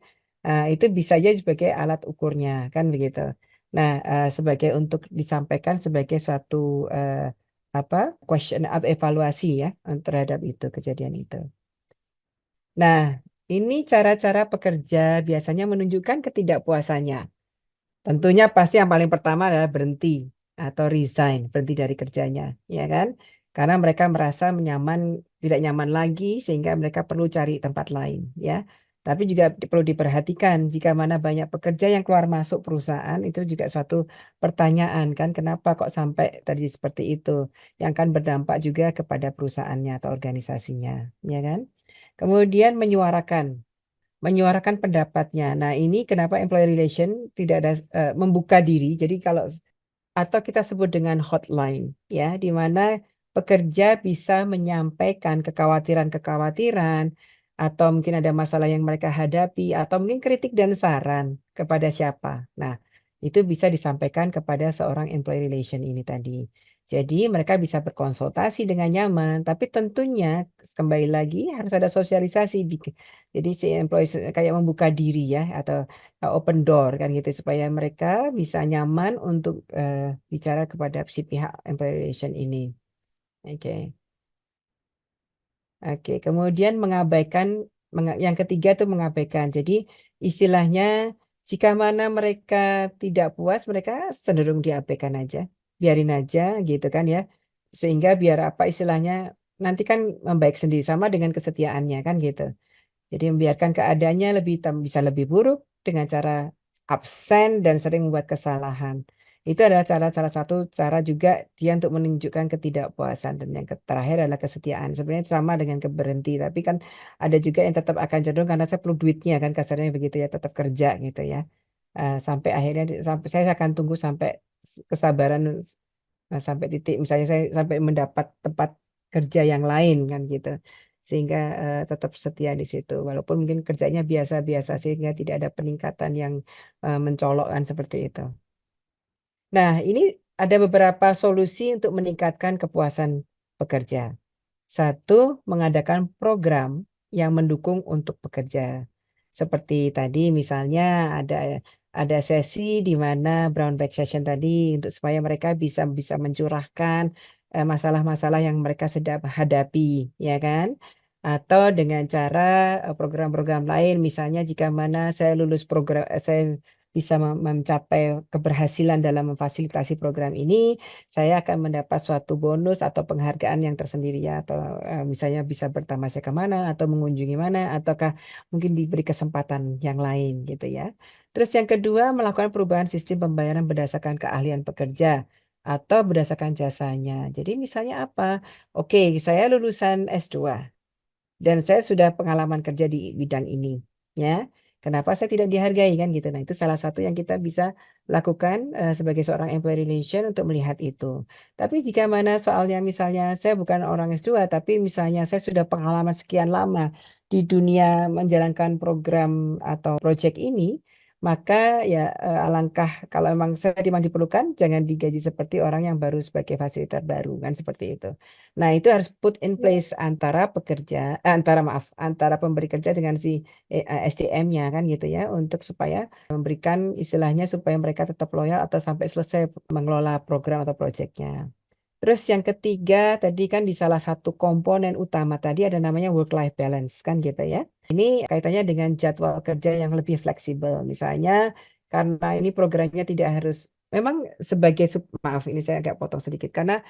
Itu bisa aja sebagai alat ukurnya, kan begitu. Nah, sebagai untuk disampaikan sebagai suatu eh, apa question atau evaluasi ya terhadap itu kejadian itu. Nah, ini cara-cara pekerja biasanya menunjukkan ketidakpuasannya. Tentunya pasti yang paling pertama adalah berhenti atau resign, berhenti dari kerjanya, ya kan? Karena mereka merasa tidak nyaman lagi sehingga mereka perlu cari tempat lain, ya. Tapi juga perlu diperhatikan jika mana banyak pekerja yang keluar masuk perusahaan itu juga suatu pertanyaan kan, kenapa kok sampai tadi seperti itu, yang kan berdampak juga kepada perusahaannya atau organisasinya, ya kan? Kemudian menyuarakan pendapatnya. Nah, ini kenapa employee relation tidak ada membuka diri. Jadi kalau atau kita sebut dengan hotline ya, di mana pekerja bisa menyampaikan kekhawatiran-kekhawatiran atau mungkin ada masalah yang mereka hadapi atau mungkin kritik dan saran kepada siapa. Nah, itu bisa disampaikan kepada seorang employee relation ini tadi. Jadi mereka bisa berkonsultasi dengan nyaman, tapi tentunya kembali lagi harus ada sosialisasi. Jadi si employee kayak membuka diri ya atau open door kan gitu supaya mereka bisa nyaman untuk bicara kepada si pihak employee relation ini. Oke. Oke, kemudian yang ketiga itu mengabaikan. Jadi istilahnya jika mana mereka tidak puas, mereka cenderung diabaikan aja, biarin aja gitu kan ya. Sehingga biar apa istilahnya nanti kan membaik sendiri sama dengan kesetiaannya kan gitu. Jadi membiarkan keadaannya bisa lebih buruk dengan cara absen dan sering membuat kesalahan. Itu adalah salah satu cara juga dia untuk menunjukkan ketidakpuasan. Dan yang terakhir adalah kesetiaan. Sebenarnya sama dengan keberhenti, tapi kan ada juga yang tetap akan cenderung karena saya perlu duitnya kan kasarnya begitu ya, tetap kerja gitu ya. Sampai akhirnya sampai saya akan tunggu sampai kesabaran sampai titik misalnya saya sampai mendapat tempat kerja yang lain kan gitu sehingga tetap setia di situ walaupun mungkin kerjanya biasa-biasa sehingga tidak ada peningkatan yang mencolok kan seperti itu. Nah, ini ada beberapa solusi untuk meningkatkan kepuasan pekerja. Satu, mengadakan program yang mendukung untuk pekerja. Seperti tadi misalnya ada sesi di mana brown bag session tadi untuk supaya mereka bisa bisa mencurahkan masalah-masalah yang mereka sedang hadapi, ya kan? Atau dengan cara program-program lain, misalnya jika mana saya lulus program, saya bisa mencapai keberhasilan dalam memfasilitasi program ini, saya akan mendapat suatu bonus atau penghargaan yang tersendiri ya, atau misalnya bisa bertamasya kemana, atau mengunjungi mana, ataukah mungkin diberi kesempatan yang lain gitu ya. Terus yang kedua, melakukan perubahan sistem pembayaran berdasarkan keahlian pekerja atau berdasarkan jasanya. Jadi misalnya apa? Oke, saya lulusan S2 dan saya sudah pengalaman kerja di bidang ini ya kenapa saya tidak dihargai kan gitu nah itu salah satu yang kita bisa lakukan sebagai seorang employee relation untuk melihat itu tapi jika mana soalnya misalnya saya bukan orang S2 tapi misalnya saya sudah pengalaman sekian lama di dunia menjalankan program atau proyek ini maka ya alangkah kalau memang saya memang diperlukan jangan digaji seperti orang yang baru sebagai fasilitator baru kan seperti itu. Nah, itu harus put in place antara antara pemberi kerja dengan si SDM-nya kan gitu ya, untuk supaya memberikan istilahnya supaya mereka tetap loyal atau sampai selesai mengelola program atau proyeknya. Terus yang ketiga tadi kan di salah satu komponen utama tadi ada namanya work-life balance kan gitu ya. Ini kaitannya dengan jadwal kerja yang lebih fleksibel. Misalnya karena ini programnya tidak harus memang sebagai maaf ini saya agak potong sedikit karena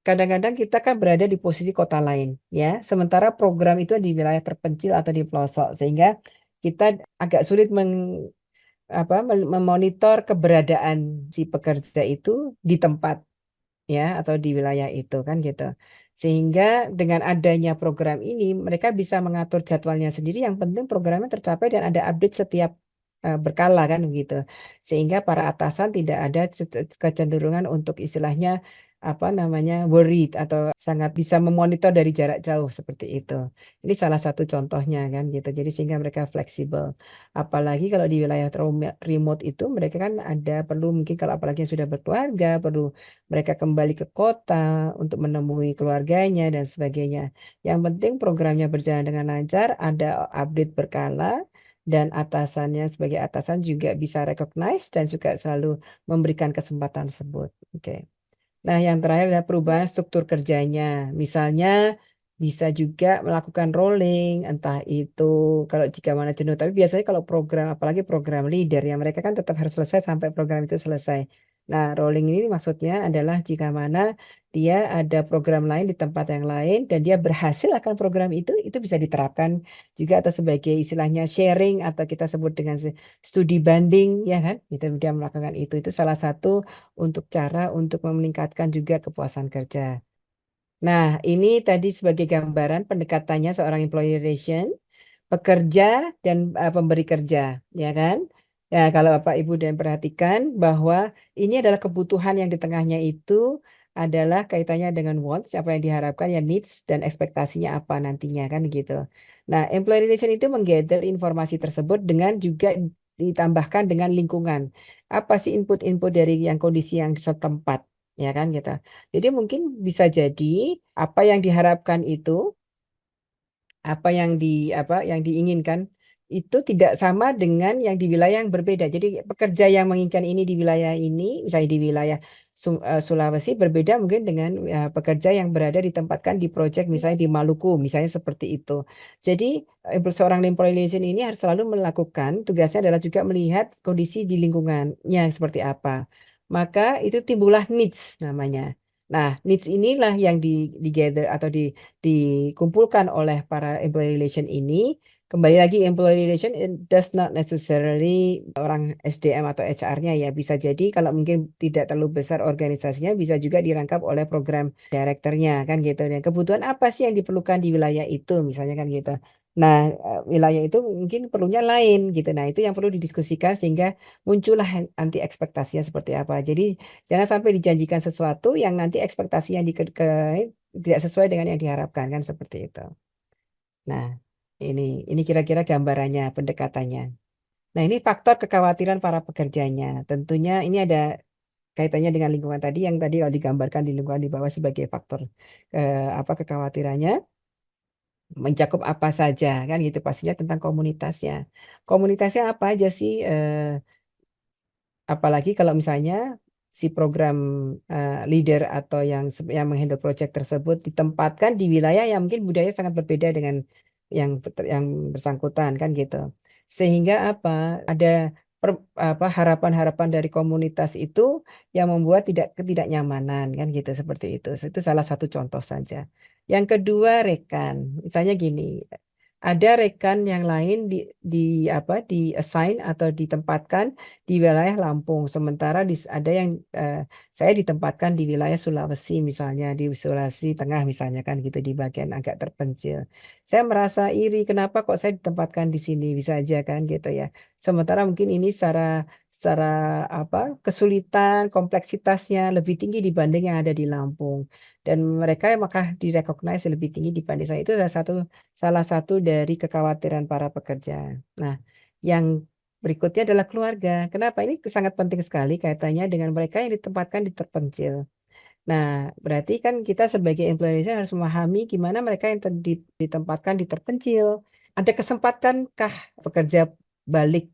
kadang-kadang kita kan berada di posisi kota lain, ya. Sementara program itu di wilayah terpencil atau di pelosok, sehingga kita agak sulit memonitor keberadaan si pekerja itu di tempat, ya, atau di wilayah itu kan gitu. Sehingga dengan adanya program ini, mereka bisa mengatur jadwalnya sendiri. Yang penting programnya tercapai dan ada update setiap berkala kan begitu. Sehingga para atasan tidak ada kecenderungan untuk istilahnya apa namanya worried atau sangat bisa memonitor dari jarak jauh seperti itu. Ini salah satu contohnya kan gitu. Jadi sehingga mereka fleksibel. Apalagi kalau di wilayah remote itu mereka kan ada perlu mungkin kalau apalagi yang sudah berkeluarga perlu mereka kembali ke kota untuk menemui keluarganya dan sebagainya. Yang penting programnya berjalan dengan lancar, ada update berkala dan atasannya sebagai atasan juga bisa recognize dan juga selalu memberikan kesempatan tersebut. Oke. Nah, yang terakhir adalah perubahan struktur kerjanya. Misalnya bisa juga melakukan rolling, entah itu kalau jika mana jenuh. Tapi biasanya kalau program, apalagi program leader, ya mereka kan tetap harus selesai sampai program itu selesai. Nah, rolling ini maksudnya adalah jika mana dia ada program lain di tempat yang lain dan dia berhasil akan program itu bisa diterapkan juga atau sebagai istilahnya sharing atau kita sebut dengan studi banding, ya kan? Itu dia melakukan itu. Itu salah satu untuk cara untuk meningkatkan juga kepuasan kerja. Nah, ini tadi sebagai gambaran pendekatannya seorang employee relation, pekerja dan pemberi kerja, ya kan? Ya, kalau Bapak Ibu dan perhatikan bahwa ini adalah kebutuhan yang di tengahnya itu adalah kaitannya dengan wants, apa yang diharapkan ya needs dan ekspektasinya apa nantinya kan gitu. Nah, employee relation itu menggather informasi tersebut dengan juga ditambahkan dengan lingkungan. Apa sih input-input dari yang kondisi yang setempat, ya kan gitu. Jadi mungkin bisa jadi apa yang diharapkan itu apa yang diinginkan itu tidak sama dengan yang di wilayah yang berbeda. Jadi pekerja yang menginginkan ini di wilayah ini, misalnya di wilayah Sulawesi berbeda mungkin dengan pekerja yang berada ditempatkan di proyek misalnya di Maluku, misalnya seperti itu. Jadi seorang employee relation ini harus selalu melakukan tugasnya adalah juga melihat kondisi di lingkungannya seperti apa. Maka itu timbullah needs namanya. Nah, needs inilah yang di gather atau dikumpulkan oleh para employee relation ini. Kembali lagi employee relation it does not necessarily orang SDM atau HR-nya ya bisa jadi kalau mungkin tidak terlalu besar organisasinya bisa juga dirangkap oleh program directornya kan gitu. Dan kebutuhan apa sih yang diperlukan di wilayah itu misalnya kan gitu. Nah, wilayah itu mungkin perlunya lain gitu. Nah, itu yang perlu didiskusikan sehingga muncullah anti ekspektasinya seperti apa. Jadi jangan sampai dijanjikan sesuatu yang nanti ekspektasi yang tidak sesuai dengan yang diharapkan kan seperti itu. Nah, ini kira-kira gambarannya, pendekatannya. Nah, ini faktor kekhawatiran para pekerjanya. Tentunya ini ada kaitannya dengan lingkungan tadi yang tadi kalau digambarkan di lingkungan di bawah sebagai faktor apa kekhawatirannya mencakup apa saja kan gitu pastinya tentang komunitasnya. Komunitasnya apa aja sih? Apalagi kalau misalnya si program leader atau yang menghandle project tersebut ditempatkan di wilayah yang mungkin budaya sangat berbeda dengan yang bersangkutan kan gitu. Sehingga apa ada harapan-harapan dari komunitas itu yang membuat ketidaknyamanan kan gitu seperti itu. Itu salah satu contoh saja. Yang kedua rekan, misalnya gini, ada rekan yang lain di di assign atau ditempatkan di wilayah Lampung. Sementara ada yang saya ditempatkan di wilayah Sulawesi misalnya, di Sulawesi Tengah misalnya kan gitu di bagian agak terpencil. Saya merasa iri, kenapa kok saya ditempatkan di sini? Bisa aja kan gitu ya. Sementara mungkin ini secara apa kesulitan, kompleksitasnya lebih tinggi dibanding yang ada di Lampung. Dan mereka maka direcognize lebih tinggi dibanding saya. Itu salah satu dari kekhawatiran para pekerja. Nah, yang berikutnya adalah keluarga. Kenapa? Ini sangat penting sekali kaitannya dengan mereka yang ditempatkan di terpencil. Nah, berarti kan kita sebagai employee harus memahami gimana mereka yang ditempatkan di terpencil. Ada kesempatankah pekerja balik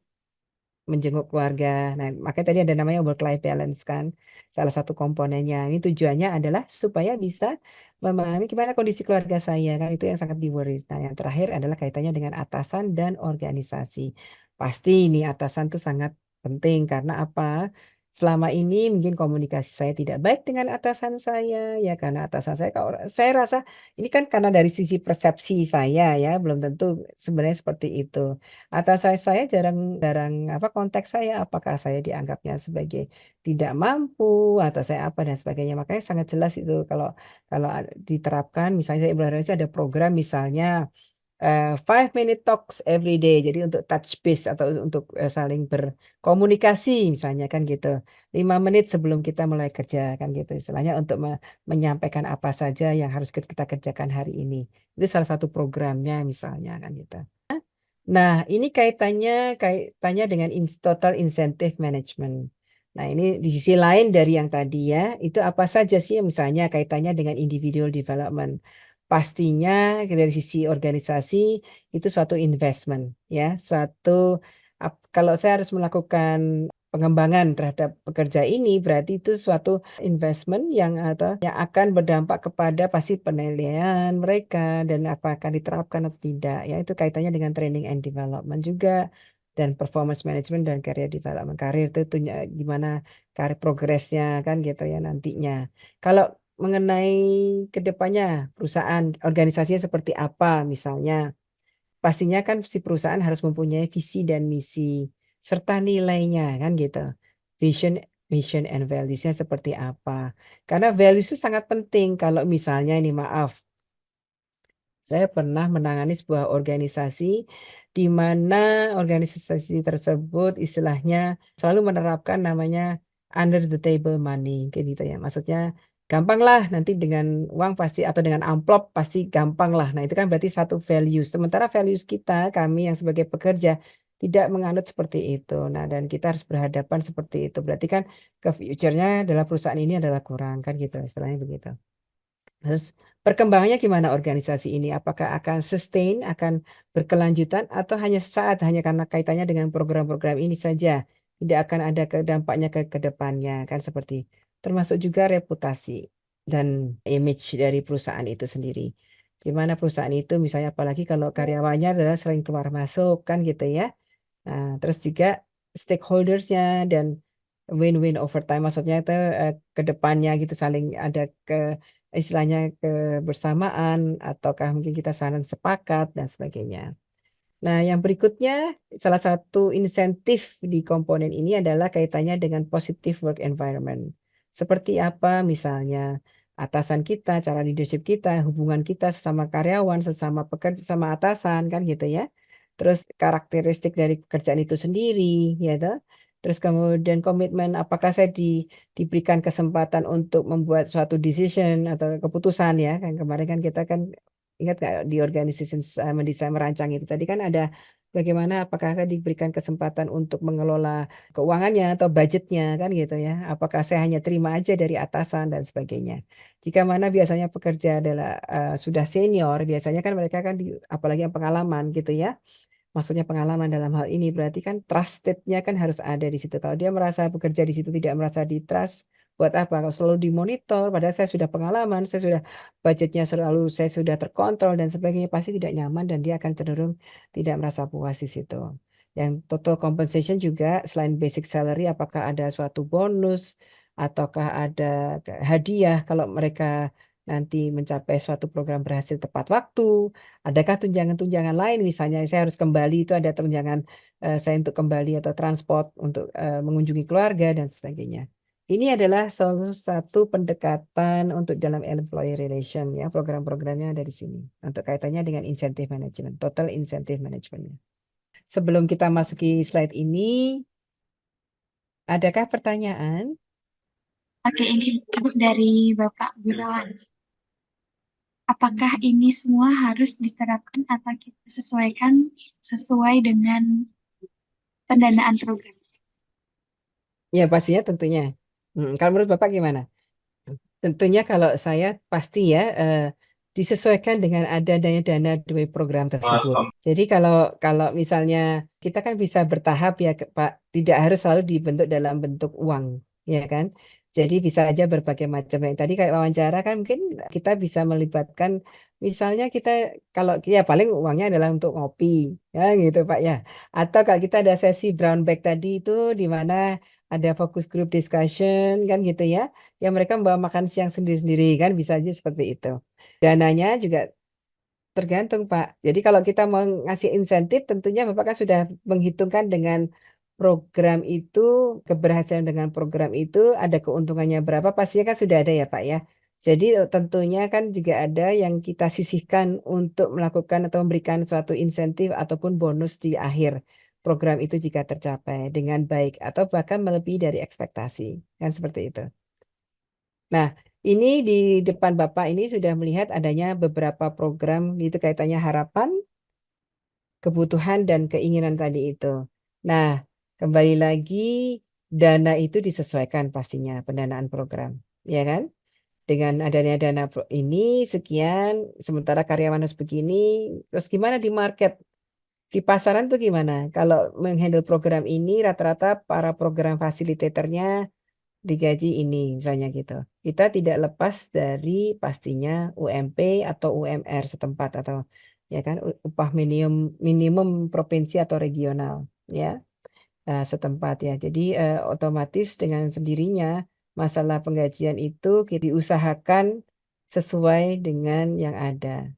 menjenguk keluarga. Nah, makanya tadi ada namanya work-life balance kan. Salah satu komponennya. Ini tujuannya adalah supaya bisa memahami gimana kondisi keluarga saya kan. Itu yang sangat di-worry. Nah, yang terakhir adalah kaitannya dengan atasan dan organisasi. Pasti ini atasan itu sangat penting karena apa? Selama ini mungkin komunikasi saya tidak baik dengan atasan saya ya karena atasan saya kalau saya rasa ini kan karena dari sisi persepsi saya ya belum tentu sebenarnya seperti itu. Atas saya jarang apa konteks saya apakah saya dianggapnya sebagai tidak mampu atau saya apa dan sebagainya. Makanya sangat jelas itu kalau kalau diterapkan misalnya saya Indonesia ada program misalnya 5 minute talks every day. Jadi untuk touch base atau untuk saling berkomunikasi misalnya kan gitu. 5 menit sebelum kita mulai kerja kan gitu. Istilahnya untuk menyampaikan apa saja yang harus kita kerjakan hari ini. Itu salah satu programnya misalnya kan gitu. Nah, ini kaitannya dengan total incentive management. Nah, ini di sisi lain dari yang tadi ya, itu apa saja sih yang misalnya kaitannya dengan individual development. Pastinya dari sisi organisasi itu suatu investment ya, kalau saya harus melakukan pengembangan terhadap pekerja ini berarti itu suatu investment yang akan berdampak kepada pasti penilaian mereka dan apa akan diterapkan atau tidak ya, itu kaitannya dengan training and development juga dan performance management dan career development. Karir itu gimana karir progresnya kan gitu ya nantinya. Kalau mengenai kedepannya perusahaan organisasinya seperti apa misalnya, pastinya kan si perusahaan harus mempunyai visi dan misi serta nilainya kan gitu. Vision, mission and values-nya seperti apa. Karena values itu sangat penting kalau misalnya ini maaf, saya pernah menangani sebuah organisasi di mana organisasi tersebut istilahnya selalu menerapkan namanya under the table money, kayak gitu ya. Maksudnya gampang lah nanti dengan uang pasti atau dengan amplop pasti gampang lah. Nah itu kan berarti satu values. Sementara values kita, kami yang sebagai pekerja tidak menganut seperti itu. Nah dan kita harus berhadapan seperti itu. Berarti kan ke future-nya adalah perusahaan ini adalah kurang kan gitu, istilahnya begitu. Terus perkembangannya gimana organisasi ini? Apakah akan sustain, akan berkelanjutan, atau hanya sesaat, hanya karena kaitannya dengan program-program ini saja? Tidak akan ada dampaknya ke depannya, kan seperti. Termasuk juga reputasi dan image dari perusahaan itu sendiri. Di mana perusahaan itu misalnya apalagi kalau karyawannya adalah sering keluar masuk, kan gitu ya. Nah, terus juga stakeholdersnya dan win-win over time, maksudnya itu ke depannya gitu saling ada istilahnya kebersamaan ataukah mungkin kita saling sepakat dan sebagainya. Nah, yang berikutnya salah satu insentif di komponen ini adalah kaitannya dengan positive work environment. Seperti apa misalnya atasan kita, cara leadership kita, hubungan kita sesama karyawan, sesama pekerja, sama atasan kan gitu ya. Terus karakteristik dari pekerjaan itu sendiri, ya toh. Terus kemudian komitmen, apakah saya diberikan kesempatan untuk membuat suatu decision atau keputusan ya. Kan kemarin kan kita kan ingat nggak di organisasi mendesain merancang itu tadi kan ada bagaimana apakah saya diberikan kesempatan untuk mengelola keuangannya atau budgetnya kan gitu ya. Apakah saya hanya terima aja dari atasan dan sebagainya. Jika mana biasanya pekerja adalah sudah senior, biasanya kan mereka kan apalagi yang pengalaman gitu ya. Maksudnya pengalaman dalam hal ini berarti kan trusted-nya kan harus ada di situ. Kalau dia merasa bekerja di situ tidak merasa di trust, buat apa? Kalau selalu dimonitor, padahal saya sudah pengalaman, saya sudah budgetnya saya sudah terkontrol dan sebagainya, pasti tidak nyaman dan dia akan cenderung tidak merasa puas di situ. Yang total compensation juga selain basic salary, apakah ada suatu bonus ataukah ada hadiah kalau mereka nanti mencapai suatu program berhasil tepat waktu. Adakah tunjangan-tunjangan lain misalnya saya harus kembali itu ada tunjangan saya untuk kembali atau transport untuk mengunjungi keluarga dan sebagainya. Ini adalah salah satu pendekatan untuk dalam employee relation ya, program-programnya dari sini untuk kaitannya dengan incentive management, total incentive management. Sebelum kita masuki slide ini, adakah pertanyaan? Oke, ini dari Bapak Gunawan. Apakah ini semua harus diterapkan atau kita sesuaikan sesuai dengan pendanaan program? Ya pastinya tentunya. Kalau menurut Bapak gimana? Tentunya kalau saya pasti ya disesuaikan dengan adanya dana dari program tersebut. Jadi kalau kalau misalnya kita kan bisa bertahap ya Pak, tidak harus selalu dibentuk dalam bentuk uang, ya kan? Jadi bisa aja berbagai macam. Yang tadi kayak wawancara kan mungkin kita bisa melibatkan misalnya kita kalau ya paling uangnya adalah untuk ngopi, ya gitu Pak ya. Atau kalau kita ada sesi brown bag tadi itu di mana ada focus group discussion kan gitu ya yang mereka membawa makan siang sendiri-sendiri kan bisa aja seperti itu. Dananya juga tergantung Pak. Jadi kalau kita mau ngasih insentif tentunya Bapak kan sudah menghitungkan dengan program itu, keberhasilan dengan program itu ada keuntungannya berapa pastinya kan sudah ada ya Pak ya. Jadi tentunya kan juga ada yang kita sisihkan untuk melakukan atau memberikan suatu insentif ataupun bonus di akhir program itu jika tercapai dengan baik atau bahkan melebihi dari ekspektasi. Kan seperti itu. Nah, ini di depan Bapak ini sudah melihat adanya beberapa program itu kaitannya harapan, kebutuhan, dan keinginan tadi itu. Nah, kembali lagi dana itu disesuaikan pastinya pendanaan program, ya kan? Dengan adanya dana ini sekian, sementara karyawan harus begini, terus gimana di market? Di pasaran tuh gimana? Kalau menghandle program ini rata-rata para program fasilitatornya digaji ini misalnya gitu. Kita tidak lepas dari pastinya UMP atau UMR setempat atau ya kan upah minimum minimum provinsi atau regional ya setempat ya. Jadi otomatis dengan sendirinya masalah penggajian itu kita diusahakan sesuai dengan yang ada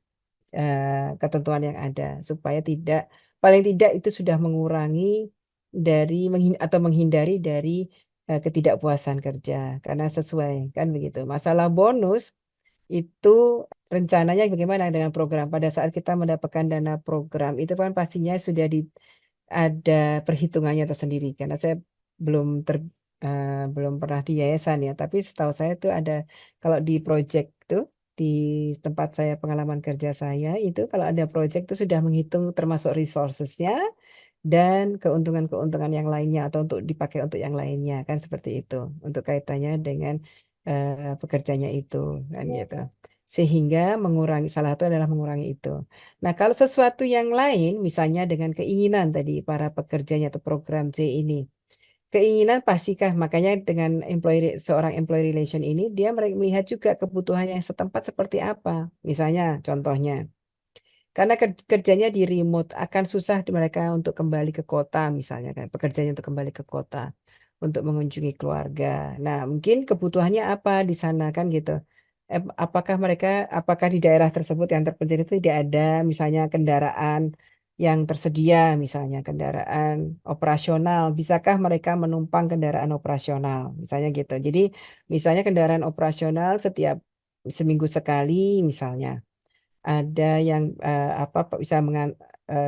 ketentuan yang ada supaya tidak paling tidak itu sudah mengurangi dari atau menghindari dari ketidakpuasan kerja karena sesuai kan begitu. Masalah bonus itu rencananya bagaimana dengan program pada saat kita mendapatkan dana program itu kan pastinya sudah ada perhitungannya tersendiri karena saya belum belum pernah di yayasan ya tapi setahu saya itu ada kalau di project itu di tempat saya pengalaman kerja saya itu kalau ada project itu sudah menghitung termasuk resourcesnya dan keuntungan-keuntungan yang lainnya atau untuk dipakai untuk yang lainnya kan seperti itu untuk kaitannya dengan pekerjanya itu kan gitu sehingga mengurangi salah satu adalah mengurangi itu. Nah, kalau sesuatu yang lain misalnya dengan keinginan tadi para pekerjanya atau program C ini keinginan pastikan makanya dengan seorang employee relation ini dia melihat juga kebutuhannya yang setempat seperti apa. Misalnya contohnya karena kerjanya di remote akan susah di mereka untuk kembali ke kota misalnya kan pekerjaannya untuk kembali ke kota untuk mengunjungi keluarga. Nah, mungkin kebutuhannya apa di sana kan gitu. Apakah di daerah tersebut yang terpencil itu tidak ada misalnya kendaraan yang tersedia misalnya kendaraan operasional. Bisakah mereka menumpang kendaraan operasional misalnya gitu. Jadi misalnya kendaraan operasional setiap seminggu sekali misalnya ada yang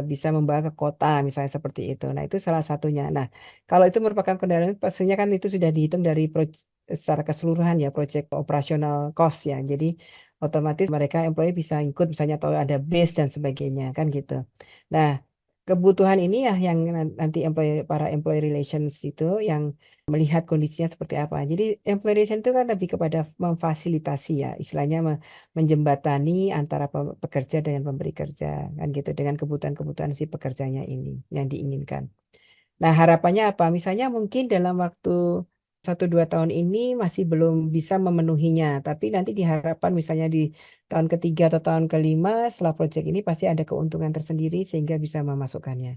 bisa membawa ke kota misalnya seperti itu. Nah, itu salah satunya. Nah, kalau itu merupakan kendaraan pastinya kan itu sudah dihitung dari secara keseluruhan ya proyek operasional cost ya. Jadi otomatis mereka employee bisa ikut misalnya atau ada base dan sebagainya kan gitu. Nah, kebutuhan ini ya yang nanti para employee relations itu yang melihat kondisinya seperti apa. Jadi employee relation itu kan lebih kepada memfasilitasi ya, istilahnya menjembatani antara pekerja dengan pemberi kerja kan gitu dengan kebutuhan-kebutuhan si pekerjanya ini yang diinginkan. Nah, harapannya apa? Misalnya mungkin dalam waktu 1-2 tahun ini masih belum bisa memenuhinya, tapi nanti diharapkan misalnya di tahun ketiga atau tahun kelima setelah proyek ini pasti ada keuntungan tersendiri sehingga bisa memasukkannya.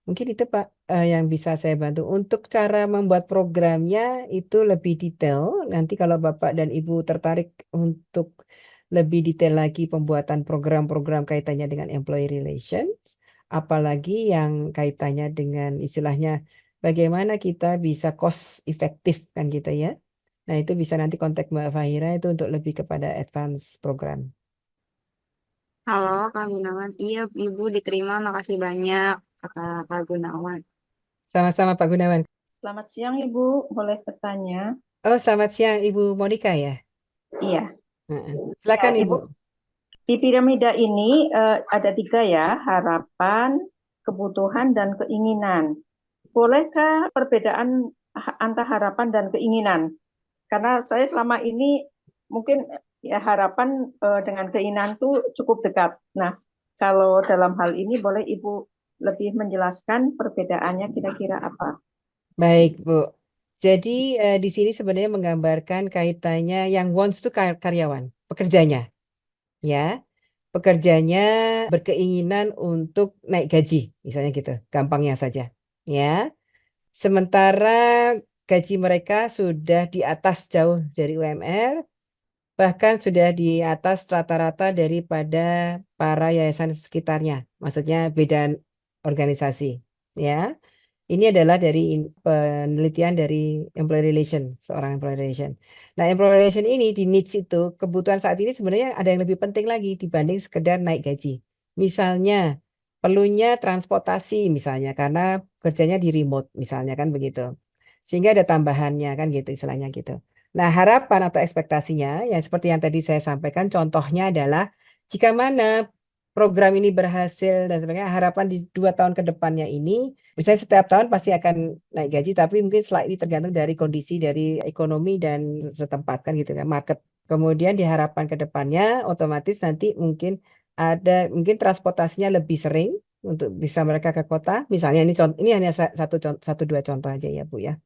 Mungkin itu Pak yang bisa saya bantu. Untuk cara membuat programnya itu lebih detail. Nanti kalau Bapak dan Ibu tertarik untuk lebih detail lagi pembuatan program-program kaitannya dengan employee relations, apalagi yang kaitannya dengan istilahnya bagaimana kita bisa cost efektif kan gitu ya. Nah, itu bisa nanti kontak Mbak Fahira itu untuk lebih kepada advance program. Halo Kak Gunawan. Iya, Ibu diterima. Makasih banyak Kak Gunawan. Sama-sama Pak Gunawan. Selamat siang Ibu, boleh bertanya? Oh, selamat siang Ibu Monica ya. Iya, Heeh. Silakan Ibu. Ibu. Di piramida ini ada 3 ya, harapan, kebutuhan, dan keinginan. Bolehkah perbedaan antara harapan dan keinginan? Karena saya selama ini mungkin ya harapan dengan keinginan itu cukup dekat. Nah, kalau dalam hal ini boleh Ibu lebih menjelaskan perbedaannya kira-kira apa? Baik, Bu. Jadi di sini sebenarnya menggambarkan kaitannya yang wants itu karyawan, pekerjanya, ya. Pekerjanya berkeinginan untuk naik gaji, misalnya gitu, gampangnya saja, ya. Sementara gaji mereka sudah di atas jauh dari UMR, bahkan sudah di atas rata-rata daripada para yayasan sekitarnya, maksudnya beda organisasi, ya. Ini adalah dari penelitian dari employee relation, seorang employee relation. Nah, employee relation ini di needs itu kebutuhan saat ini sebenarnya ada yang lebih penting lagi dibanding sekedar naik gaji. Misalnya perlunya transportasi misalnya karena kerjanya di remote misalnya kan begitu. Sehingga ada tambahannya kan gitu istilahnya gitu. Nah, harapan atau ekspektasinya yang seperti yang tadi saya sampaikan contohnya adalah jika mana program ini berhasil dan sebagainya, harapan di 2 tahun ke depannya ini, misalnya setiap tahun pasti akan naik gaji, tapi mungkin slightly tergantung dari kondisi dari ekonomi dan setempat kan gitu kan, market. Kemudian diharapkan ke depannya otomatis nanti mungkin transportasinya lebih sering untuk bisa mereka ke kota. Misalnya ini hanya satu dua contoh aja ya Bu ya.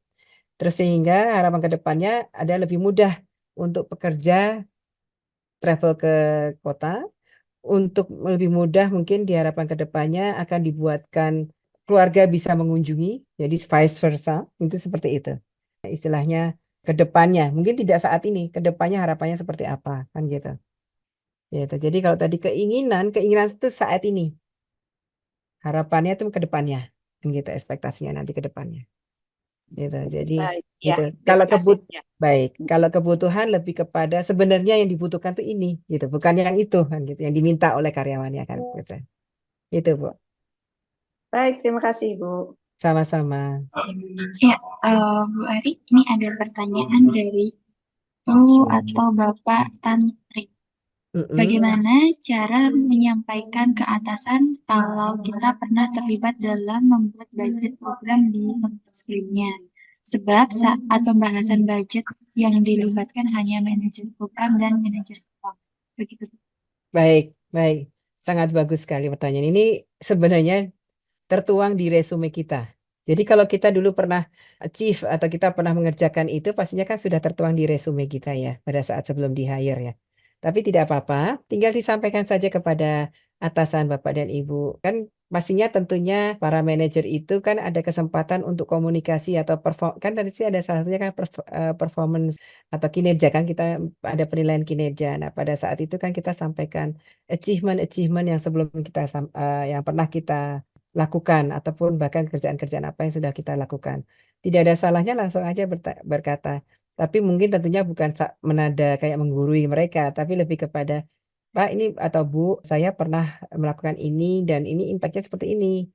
Terus sehingga harapan ke depannya ada lebih mudah untuk pekerja travel ke kota. Untuk lebih mudah mungkin diharapkan ke depannya akan dibuatkan keluarga bisa mengunjungi, jadi vice versa, itu seperti itu. Istilahnya ke depannya, mungkin tidak saat ini, ke depannya harapannya seperti apa, kan gitu. Gitu. Jadi kalau tadi keinginan itu saat ini, harapannya itu ke depannya, kan gitu ekspektasinya nanti ke depannya. Gitu. Jadi Baik, ya. gitu. Terima kasih. Ya. Baik, kalau kebutuhan lebih kepada sebenarnya yang dibutuhkan tuh ini, gitu, bukan yang itu, kan gitu, yang diminta oleh karyawannya kan, gitu. Itu Bu. Baik, terima kasih, Ibu. Sama-sama. Ya, Bu Ari, ini ada pertanyaan dari Bu atau Bapak Tantri. Mm-mm. Bagaimana cara menyampaikan ke atasan kalau kita pernah terlibat dalam membuat budget program di tempat sebelumnya? Sebab saat pembahasan budget yang dilibatkan hanya manajer program dan manajer uang. Begitu. Baik, baik. Sangat bagus sekali pertanyaan ini. Sebenarnya tertuang di resume kita. Jadi kalau kita dulu pernah achieve atau kita pernah mengerjakan itu, pastinya kan sudah tertuang di resume kita ya, pada saat sebelum di hire ya. Tapi tidak apa-apa, tinggal disampaikan saja kepada atasan Bapak dan Ibu. Kan pastinya tentunya para manajer itu kan ada kesempatan untuk komunikasi atau perform, kan tadi sih ada salah satunya kan performance atau kinerja kan kita ada penilaian kinerja. Nah, pada saat itu kan kita sampaikan achievement yang sebelum yang pernah kita lakukan ataupun bahkan kerjaan-kerjaan apa yang sudah kita lakukan. Tidak ada salahnya langsung aja berkata. Tapi mungkin tentunya bukan menada kayak menggurui mereka, tapi lebih kepada Pak ini atau Bu, saya pernah melakukan ini dan ini impactnya seperti ini.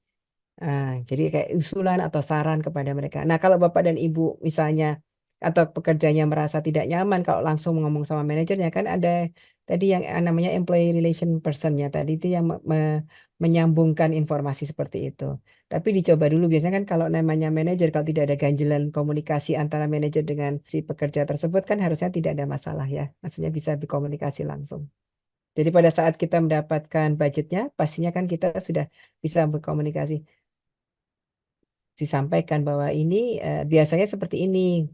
Jadi kayak usulan atau saran kepada mereka. Nah, kalau Bapak dan Ibu misalnya atau pekerjanya merasa tidak nyaman kalau langsung ngomong sama manajernya kan ada tadi yang namanya employee relation person-nya tadi itu yang menyambungkan informasi seperti itu. Tapi dicoba dulu biasanya kan kalau namanya manajer kalau tidak ada ganjelan komunikasi antara manajer dengan si pekerja tersebut kan harusnya tidak ada masalah ya. Maksudnya bisa berkomunikasi langsung. Jadi pada saat kita mendapatkan budgetnya, pastinya kan kita sudah bisa berkomunikasi disampaikan bahwa ini biasanya seperti ini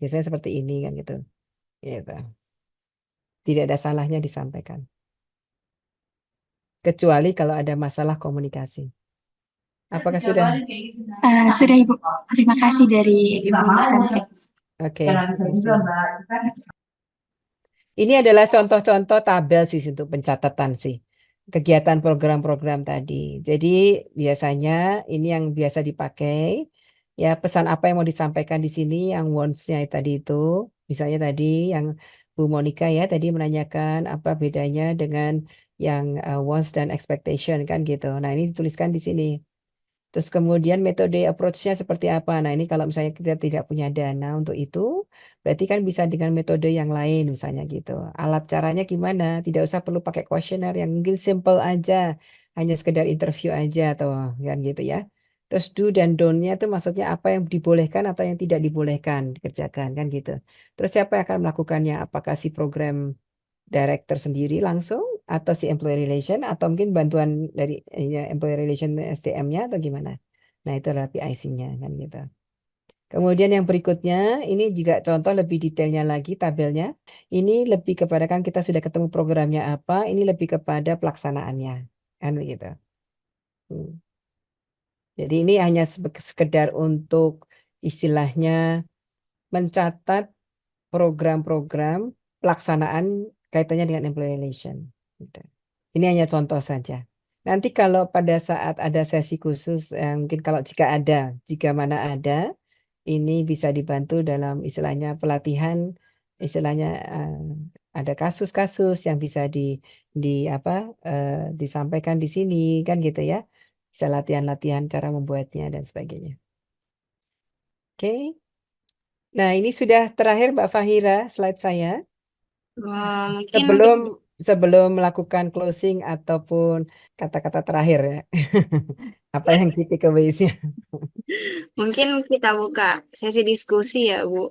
kan gitu. Gitu. Tidak ada salahnya disampaikan. Kecuali kalau ada masalah komunikasi. Apakah sudah? Sudah Ibu. Terima kasih dari Ibu Tantri. Oke. Ini adalah contoh-contoh tabel sih untuk pencatatan sih. Kegiatan program-program tadi. Jadi biasanya ini yang biasa dipakai. Ya pesan apa yang mau disampaikan di sini yang wants-nya tadi itu. Misalnya tadi yang Bu Monica ya tadi menanyakan apa bedanya dengan yang wants dan expectation kan gitu. Nah ini dituliskan di sini. Terus kemudian metode approach-nya seperti apa? Nah, ini kalau misalnya kita tidak punya dana untuk itu, berarti kan bisa dengan metode yang lain misalnya gitu. Alat caranya gimana? Tidak usah perlu pakai kuesioner yang mungkin simple aja, hanya sekedar interview aja atau kan gitu ya. Terus do dan don't-nya itu maksudnya apa yang dibolehkan atau yang tidak dibolehkan dikerjakan kan gitu. Terus siapa yang akan melakukannya? Apakah si program director sendiri langsung atau si employee relation atau mungkin bantuan dari ya, employee relation SDM-nya atau gimana. Nah, itu adalah PIC-nya kan gitu. Kemudian yang berikutnya, ini juga contoh lebih detailnya lagi tabelnya. Ini lebih kepada kan kita sudah ketemu programnya apa, ini lebih kepada pelaksanaannya. Kan gitu. Jadi ini hanya sekedar untuk istilahnya mencatat program-program pelaksanaan kaitannya dengan employee relation. Gitu. Ini hanya contoh saja. Nanti kalau pada saat ada sesi khusus, mungkin jika mana ada, ini bisa dibantu dalam istilahnya pelatihan, istilahnya ada kasus-kasus yang bisa disampaikan di sini kan gitu ya. Bisa latihan-latihan cara membuatnya dan sebagainya. Oke. Nah, ini sudah terakhir Mbak Fahira slide saya. Mungkin Sebelum melakukan closing ataupun kata-kata terakhir ya. Apa yang key takeaways-nya? mungkin kita buka sesi diskusi ya, Bu.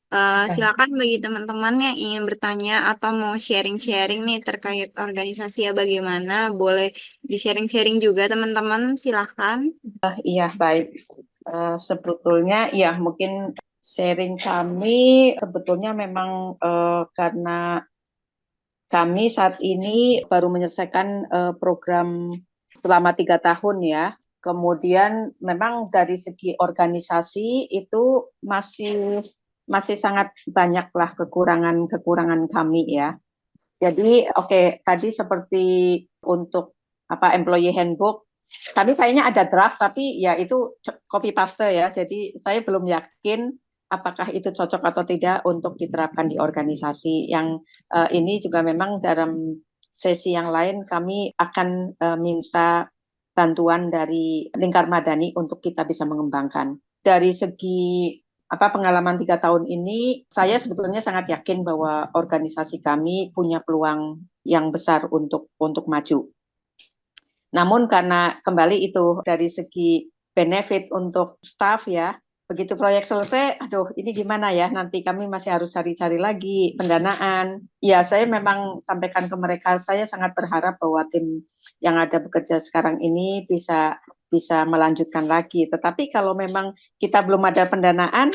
Ah, Silakan bagi teman-teman yang ingin bertanya atau mau sharing-sharing nih terkait organisasi ya bagaimana, boleh di-sharing-sharing juga teman-teman, silakan. Iya, baik. Sebetulnya ya mungkin sharing kami sebetulnya memang karena kami saat ini baru menyelesaikan program selama 3 tahun ya. Kemudian memang dari segi organisasi itu masih sangat banyaklah kekurangan kami ya. Jadi tadi seperti untuk employee handbook, kami kayaknya ada draft tapi ya itu copy paste ya. Jadi saya belum yakin apakah itu cocok atau tidak untuk diterapkan di organisasi. Yang ini juga memang dalam sesi yang lain kami akan minta bantuan dari Lingkar Madani untuk kita bisa mengembangkan. Dari segi pengalaman 3 tahun ini, saya sebetulnya sangat yakin bahwa organisasi kami punya peluang yang besar untuk maju. Namun karena kembali itu dari segi benefit untuk staff ya, begitu proyek selesai, aduh ini gimana ya, nanti kami masih harus cari-cari lagi pendanaan. Ya saya memang sampaikan ke mereka, saya sangat berharap bahwa tim yang ada bekerja sekarang ini bisa melanjutkan lagi. Tetapi kalau memang kita belum ada pendanaan,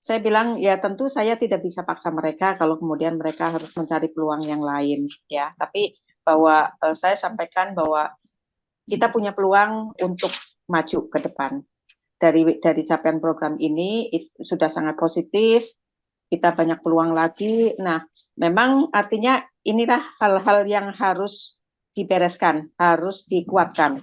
saya bilang ya tentu saya tidak bisa paksa mereka kalau kemudian mereka harus mencari peluang yang lain ya. Tapi bahwa saya sampaikan bahwa kita punya peluang untuk maju ke depan. Dari capaian program ini sudah sangat positif, kita banyak peluang lagi. Nah, memang artinya inilah hal-hal yang harus dibereskan, harus dikuatkan.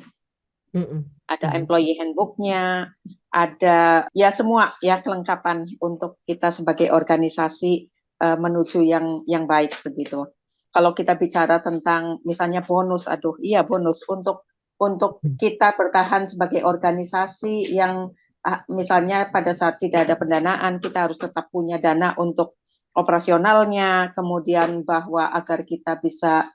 Ada employee handbook-nya, ada ya semua ya kelengkapan untuk kita sebagai organisasi menuju yang baik begitu. Kalau kita bicara tentang misalnya bonus, iya bonus untuk kita bertahan sebagai organisasi yang misalnya pada saat tidak ada pendanaan, kita harus tetap punya dana untuk operasionalnya, kemudian bahwa agar kita bisa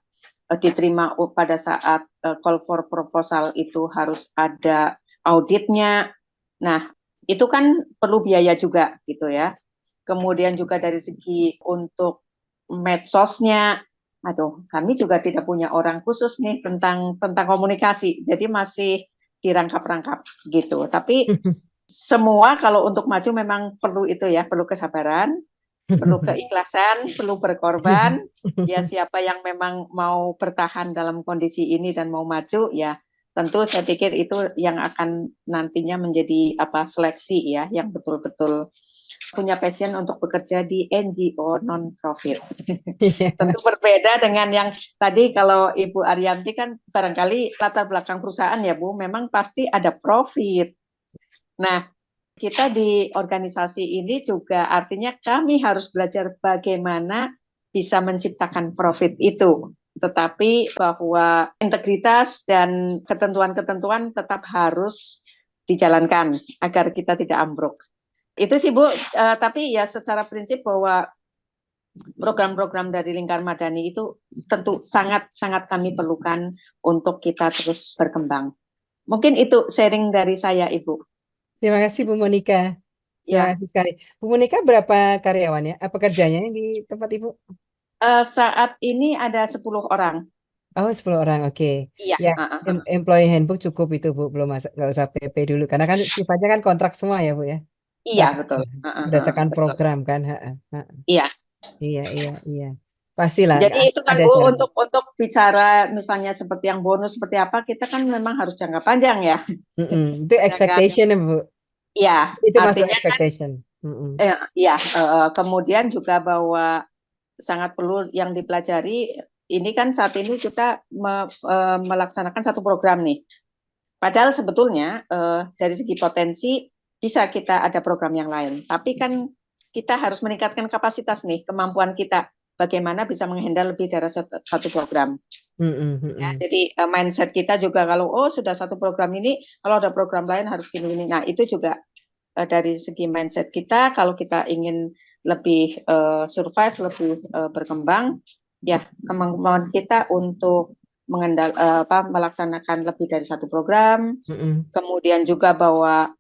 diterima pada saat call for proposal itu harus ada auditnya. Nah, itu kan perlu biaya juga gitu ya. Kemudian juga dari segi untuk medsosnya, kami juga tidak punya orang khusus nih tentang komunikasi. Jadi masih dirangkap-rangkap gitu. Tapi semua kalau untuk maju memang perlu itu ya, perlu kesabaran, perlu keikhlasan, perlu berkorban. Ya siapa yang memang mau bertahan dalam kondisi ini dan mau maju ya tentu saya pikir itu yang akan nantinya menjadi seleksi ya yang betul-betul punya passion untuk bekerja di NGO non-profit. Tentu berbeda dengan yang tadi kalau Ibu Ariyanti kan barangkali latar belakang perusahaan ya Bu, memang pasti ada profit. Nah, kita di organisasi ini juga artinya kami harus belajar bagaimana bisa menciptakan profit itu. Tetapi bahwa integritas dan ketentuan-ketentuan tetap harus dijalankan agar kita tidak ambruk. Itu sih Bu, tapi ya secara prinsip bahwa program-program dari Lingkar Madani itu tentu sangat-sangat kami perlukan untuk kita terus berkembang. Mungkin itu sharing dari saya, Ibu. Terima kasih Bu Monika. Terima Ya, kasih sekali. Bu Monika berapa karyawannya? Pekerjanya yang di tempat Ibu? saat ini ada 10 orang. Oh, 10 orang, oke. Iya. Ya, employee handbook cukup itu Bu, nggak usah PP dulu. Karena kan sifatnya kan kontrak semua ya Bu ya. Iya, betul. Berdasarkan Betul. program kan. Iya. Iya. Pastilah Jadi itu kan ada Bu, cara. untuk bicara misalnya seperti yang bonus seperti apa, kita kan memang harus jangka panjang ya. Itu Ya kan? expectation ya Bu. Iya, Itu masuk artinya kan expectation. iya, kemudian juga bahwa sangat perlu yang dipelajari ini kan saat ini kita melaksanakan satu program nih. Padahal sebetulnya dari segi potensi bisa kita ada program yang lain. Tapi kan kita harus meningkatkan kapasitas nih, kemampuan kita. Bagaimana bisa menghandle lebih dari satu program. Ya, jadi mindset kita juga kalau sudah satu program ini, kalau ada program lain harus gini-gini. Nah itu juga dari segi mindset kita, kalau kita ingin lebih survive, lebih berkembang, ya kemampuan kita untuk melaksanakan lebih dari satu program. Kemudian juga bahwa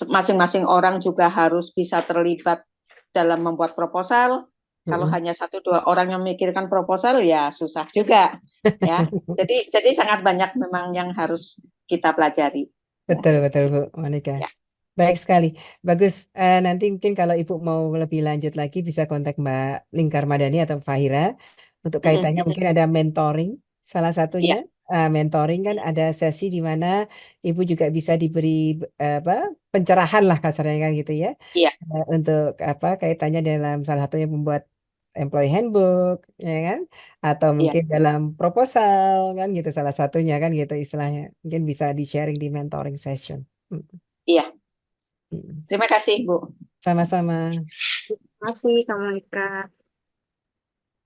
masing-masing orang juga harus bisa terlibat dalam membuat proposal. Kalau hanya 1-2 orang yang memikirkan proposal ya susah juga, ya. Jadi sangat banyak memang yang harus kita pelajari. Betul Bu Monica. Ya. Baik sekali, bagus. Nanti mungkin kalau Ibu mau lebih lanjut lagi bisa kontak Mbak Lingkar Madani atau Fahira untuk kaitannya mungkin ada mentoring. Salah satunya mentoring kan ada sesi di mana Ibu juga bisa diberi pencerahan lah kasarnya kan gitu ya. Iya. Untuk kaitannya dalam salah satunya membuat employee handbook ya kan, atau mungkin dalam proposal kan gitu, salah satunya kan gitu istilahnya. Mungkin bisa di sharing di mentoring session. Iya. Terima kasih, Bu. Sama-sama. Terima kasih, Kak Monica.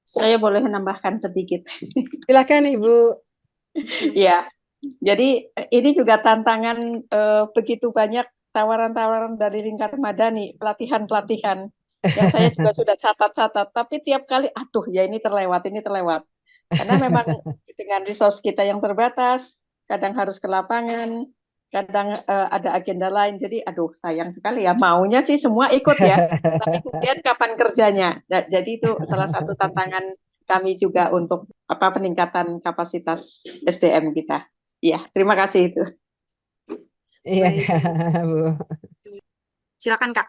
Saya boleh menambahkan sedikit. Silakan, Ibu. Ya, jadi ini juga tantangan begitu banyak tawaran-tawaran dari Lingkar Madani, pelatihan-pelatihan yang saya juga sudah catat-catat, tapi tiap kali, aduh ya ini terlewat. Karena memang dengan resource kita yang terbatas, kadang harus ke lapangan, kadang ada agenda lain, jadi aduh sayang sekali ya, maunya sih semua ikut ya, tapi kemudian kapan kerjanya. Jadi itu salah satu tantangan kami juga untuk peningkatan kapasitas SDM kita. Iya, terima kasih itu. Iya, Baik. Bu. Silakan, Kak.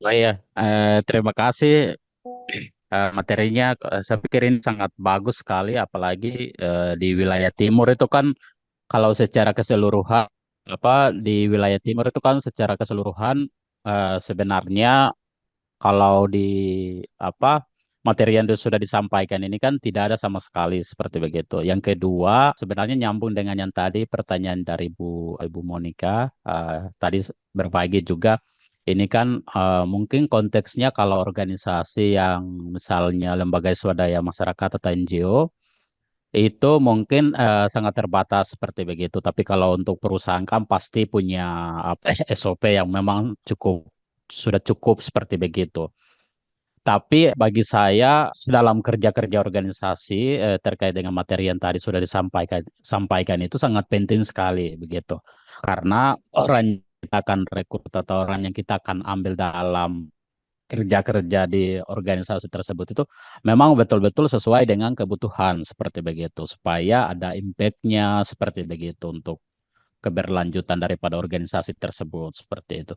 Oh iya, terima kasih. Materinya saya pikir ini sangat bagus sekali, apalagi di wilayah timur itu kan kalau secara keseluruhan di wilayah timur itu kan secara keseluruhan sebenarnya kalau di materi yang sudah disampaikan ini kan tidak ada sama sekali seperti begitu. Yang kedua, sebenarnya nyambung dengan yang tadi pertanyaan dari Ibu Monica tadi berbagi juga. Ini kan mungkin konteksnya kalau organisasi yang misalnya lembaga swadaya masyarakat atau NGO itu mungkin sangat terbatas seperti begitu. Tapi kalau untuk perusahaan kan pasti punya SOP yang memang sudah cukup seperti begitu. Tapi bagi saya dalam kerja-kerja organisasi terkait dengan materi yang tadi sudah disampaikan itu sangat penting sekali begitu. Karena orang yang kita akan rekrut atau orang yang kita akan ambil dalam kerja-kerja di organisasi tersebut itu memang betul-betul sesuai dengan kebutuhan seperti begitu. Supaya ada impact-nya seperti begitu untuk keberlanjutan daripada organisasi tersebut seperti itu.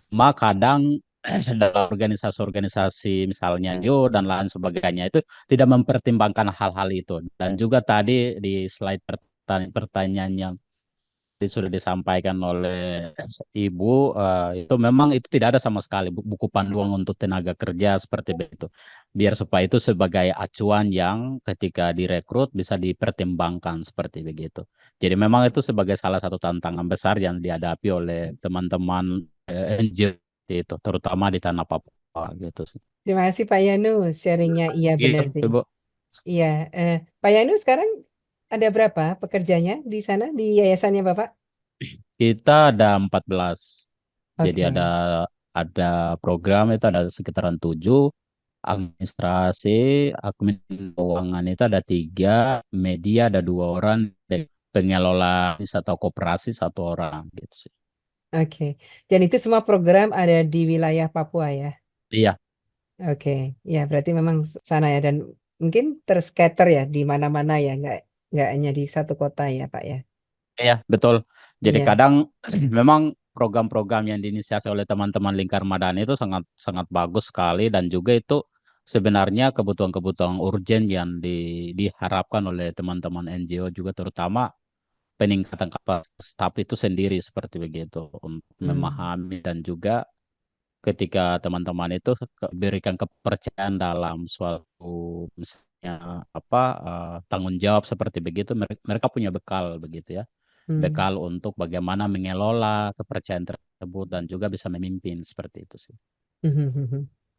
Cuma kadang dalam organisasi-organisasi misalnya NGO dan lain sebagainya itu tidak mempertimbangkan hal-hal itu. Dan juga tadi di slide pertanyaan yang sudah disampaikan oleh Ibu, itu memang itu tidak ada sama sekali buku panduan untuk tenaga kerja seperti itu. Biar supaya itu sebagai acuan yang ketika direkrut bisa dipertimbangkan seperti begitu. Jadi memang itu sebagai salah satu tantangan besar yang dihadapi oleh teman-teman NGO itu, terutama di tanah Papua gitu sih. Terima kasih Pak Yanu, sharingnya. Iya benar sih. Bu. Iya, Pak Yanu sekarang ada berapa pekerjanya di sana di yayasannya Bapak? Kita ada 14. Jadi Oke. ada program itu ada sekitaran 7, administrasi, admin keuangan itu ada 3, media ada 2 orang, dan pengelola atau koperasi 1 orang gitu sih. Oke. Dan itu semua program ada di wilayah Papua ya? Iya. Oke, ya berarti memang sana ya, dan mungkin terscatter ya di mana-mana ya, nggak hanya di satu kota ya Pak ya. Iya, betul. Jadi Iya. kadang memang program-program yang diinisiasi oleh teman-teman Lingkar Madani itu sangat sangat bagus sekali, dan juga itu sebenarnya kebutuhan-kebutuhan urgen yang diharapkan oleh teman-teman NGO juga, terutama peningkatan kapasitas staf itu sendiri seperti begitu untuk memahami dan juga ketika teman-teman itu berikan kepercayaan dalam suatu misalnya tanggung jawab seperti begitu, mereka punya bekal begitu ya, Hmm. bekal untuk bagaimana mengelola kepercayaan tersebut dan juga bisa memimpin seperti itu sih.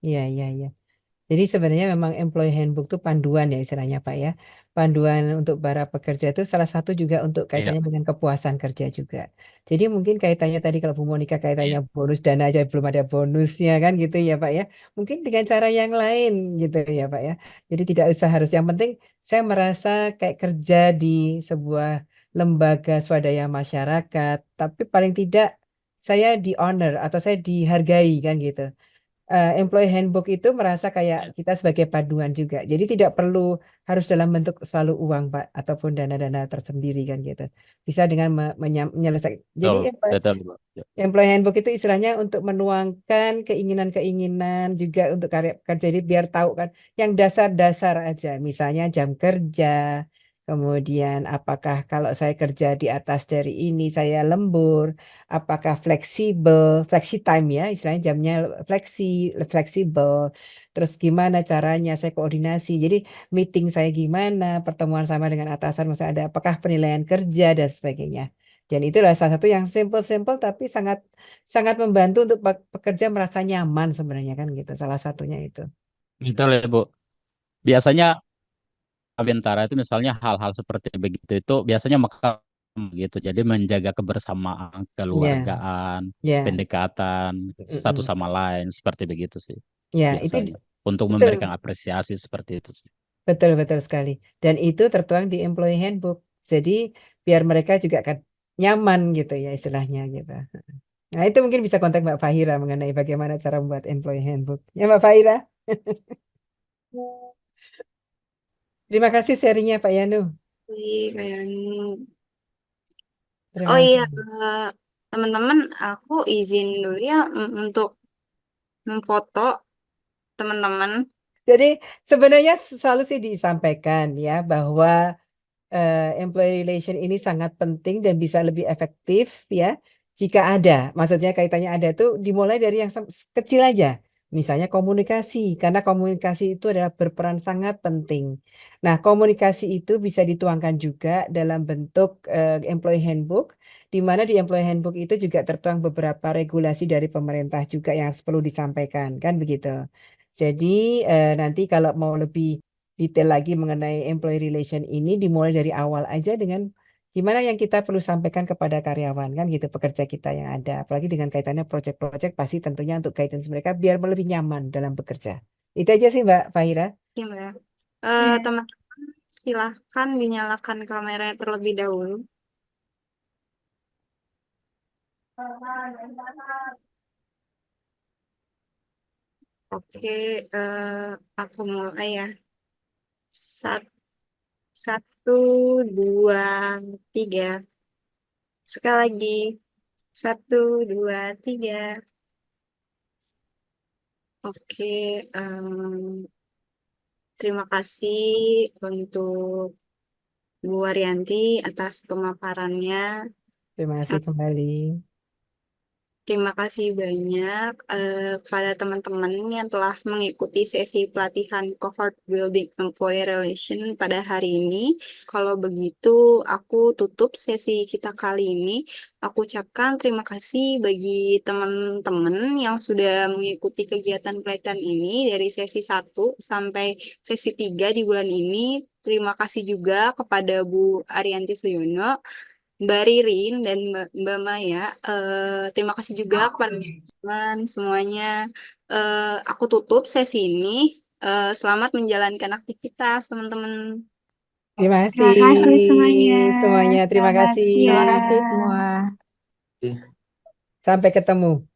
Iya, iya, iya. Jadi sebenarnya memang employee handbook itu panduan ya istilahnya Pak ya. Panduan untuk para pekerja itu salah satu juga untuk Iya, kaitannya dengan kepuasan kerja juga. Jadi mungkin kaitannya tadi kalau Bu Monika kaitannya iya, bonus dana aja belum ada bonusnya kan gitu ya Pak ya. Mungkin dengan cara yang lain gitu ya Pak ya. Jadi tidak usah harus yang penting saya merasa kayak kerja di sebuah lembaga swadaya masyarakat, tapi paling tidak saya di honor atau saya dihargai kan gitu. Employee handbook itu merasa kayak iya. kita sebagai paduan juga. Jadi tidak perlu harus dalam bentuk selalu uang, Pak, ataupun dana-dana tersendiri kan gitu. Bisa dengan menyelesaikan. Jadi Betul, betul, Bu. Ya. employee handbook itu istilahnya untuk menuangkan keinginan-keinginan juga untuk karya kerja. Jadi biar tahu kan yang dasar-dasar aja. Misalnya jam kerja, kemudian apakah kalau saya kerja di atas dari ini saya lembur, apakah fleksibel, flexi time ya, istilahnya jamnya fleksibel. Terus gimana caranya saya koordinasi. Jadi meeting saya gimana, pertemuan sama dengan atasan misalnya ada apakah penilaian kerja dan sebagainya. Dan itulah salah satu yang simple-simple tapi sangat sangat membantu untuk pekerja merasa nyaman sebenarnya kan gitu. Salah satunya itu. Betul ya, Bu. Biasanya Bintara itu misalnya hal-hal seperti begitu itu biasanya mekar gitu. Jadi menjaga kebersamaan, Ya, keluargaan, ya, pendekatan satu mm-mm. sama lain seperti begitu sih Ya, biasanya. Untuk itu memberikan apresiasi seperti itu sih. betul betul sekali. Dan itu tertuang di employee handbook. Jadi biar mereka juga kan nyaman gitu ya istilahnya gitu. Nah, itu mungkin bisa kontak Mbak Fahira mengenai bagaimana cara membuat employee handbook. Ya, Mbak Fahira. Terima kasih sharingnya Pak Yanu. Kayak Terima oh iya, kasih. teman-teman, aku izin dulu ya untuk memfoto teman-teman. Jadi sebenarnya selalu sih disampaikan ya bahwa employee relation ini sangat penting dan bisa lebih efektif ya jika ada. Maksudnya kaitannya ada tuh dimulai dari yang kecil aja. Misalnya komunikasi, karena komunikasi itu adalah berperan sangat penting. Nah, komunikasi itu bisa dituangkan juga dalam bentuk employee handbook, di mana di employee handbook itu juga tertuang beberapa regulasi dari pemerintah juga yang perlu disampaikan, kan begitu. Jadi nanti kalau mau lebih detail lagi mengenai employee relation ini dimulai dari awal aja dengan gimana yang kita perlu sampaikan kepada karyawan kan gitu pekerja kita yang ada apalagi dengan kaitannya project-project pasti tentunya untuk guidance mereka biar lebih nyaman dalam bekerja. Itu aja sih Mbak Fahira. Ya, Mbak. Ya. Teman-teman, silahkan dinyalakan kameranya terlebih dahulu. Oke, aku mulai ya. Sat- Satu, dua, tiga. Sekali lagi. Satu, dua, tiga. Oke, terima kasih untuk Bu Arianti atas pemaparannya. Terima kasih Eh, kembali. Terima kasih banyak kepada teman-teman yang telah mengikuti sesi pelatihan Cohort Building Employee Relation pada hari ini. Kalau begitu, aku tutup sesi kita kali ini. Aku ucapkan terima kasih bagi teman-teman yang sudah mengikuti kegiatan pelatihan ini dari sesi 1 sampai sesi 3 di bulan ini. Terima kasih juga kepada Bu Arianti Suyono, Mbak Ririn dan Mbak Maya. Terima kasih juga kepada teman semuanya. Aku tutup sesi ini. Selamat menjalankan aktivitas, teman-teman. Terima kasih Terima kasih semuanya. semuanya. Terima Selamat kasih. Terima kasih semua. siang. Sampai ketemu.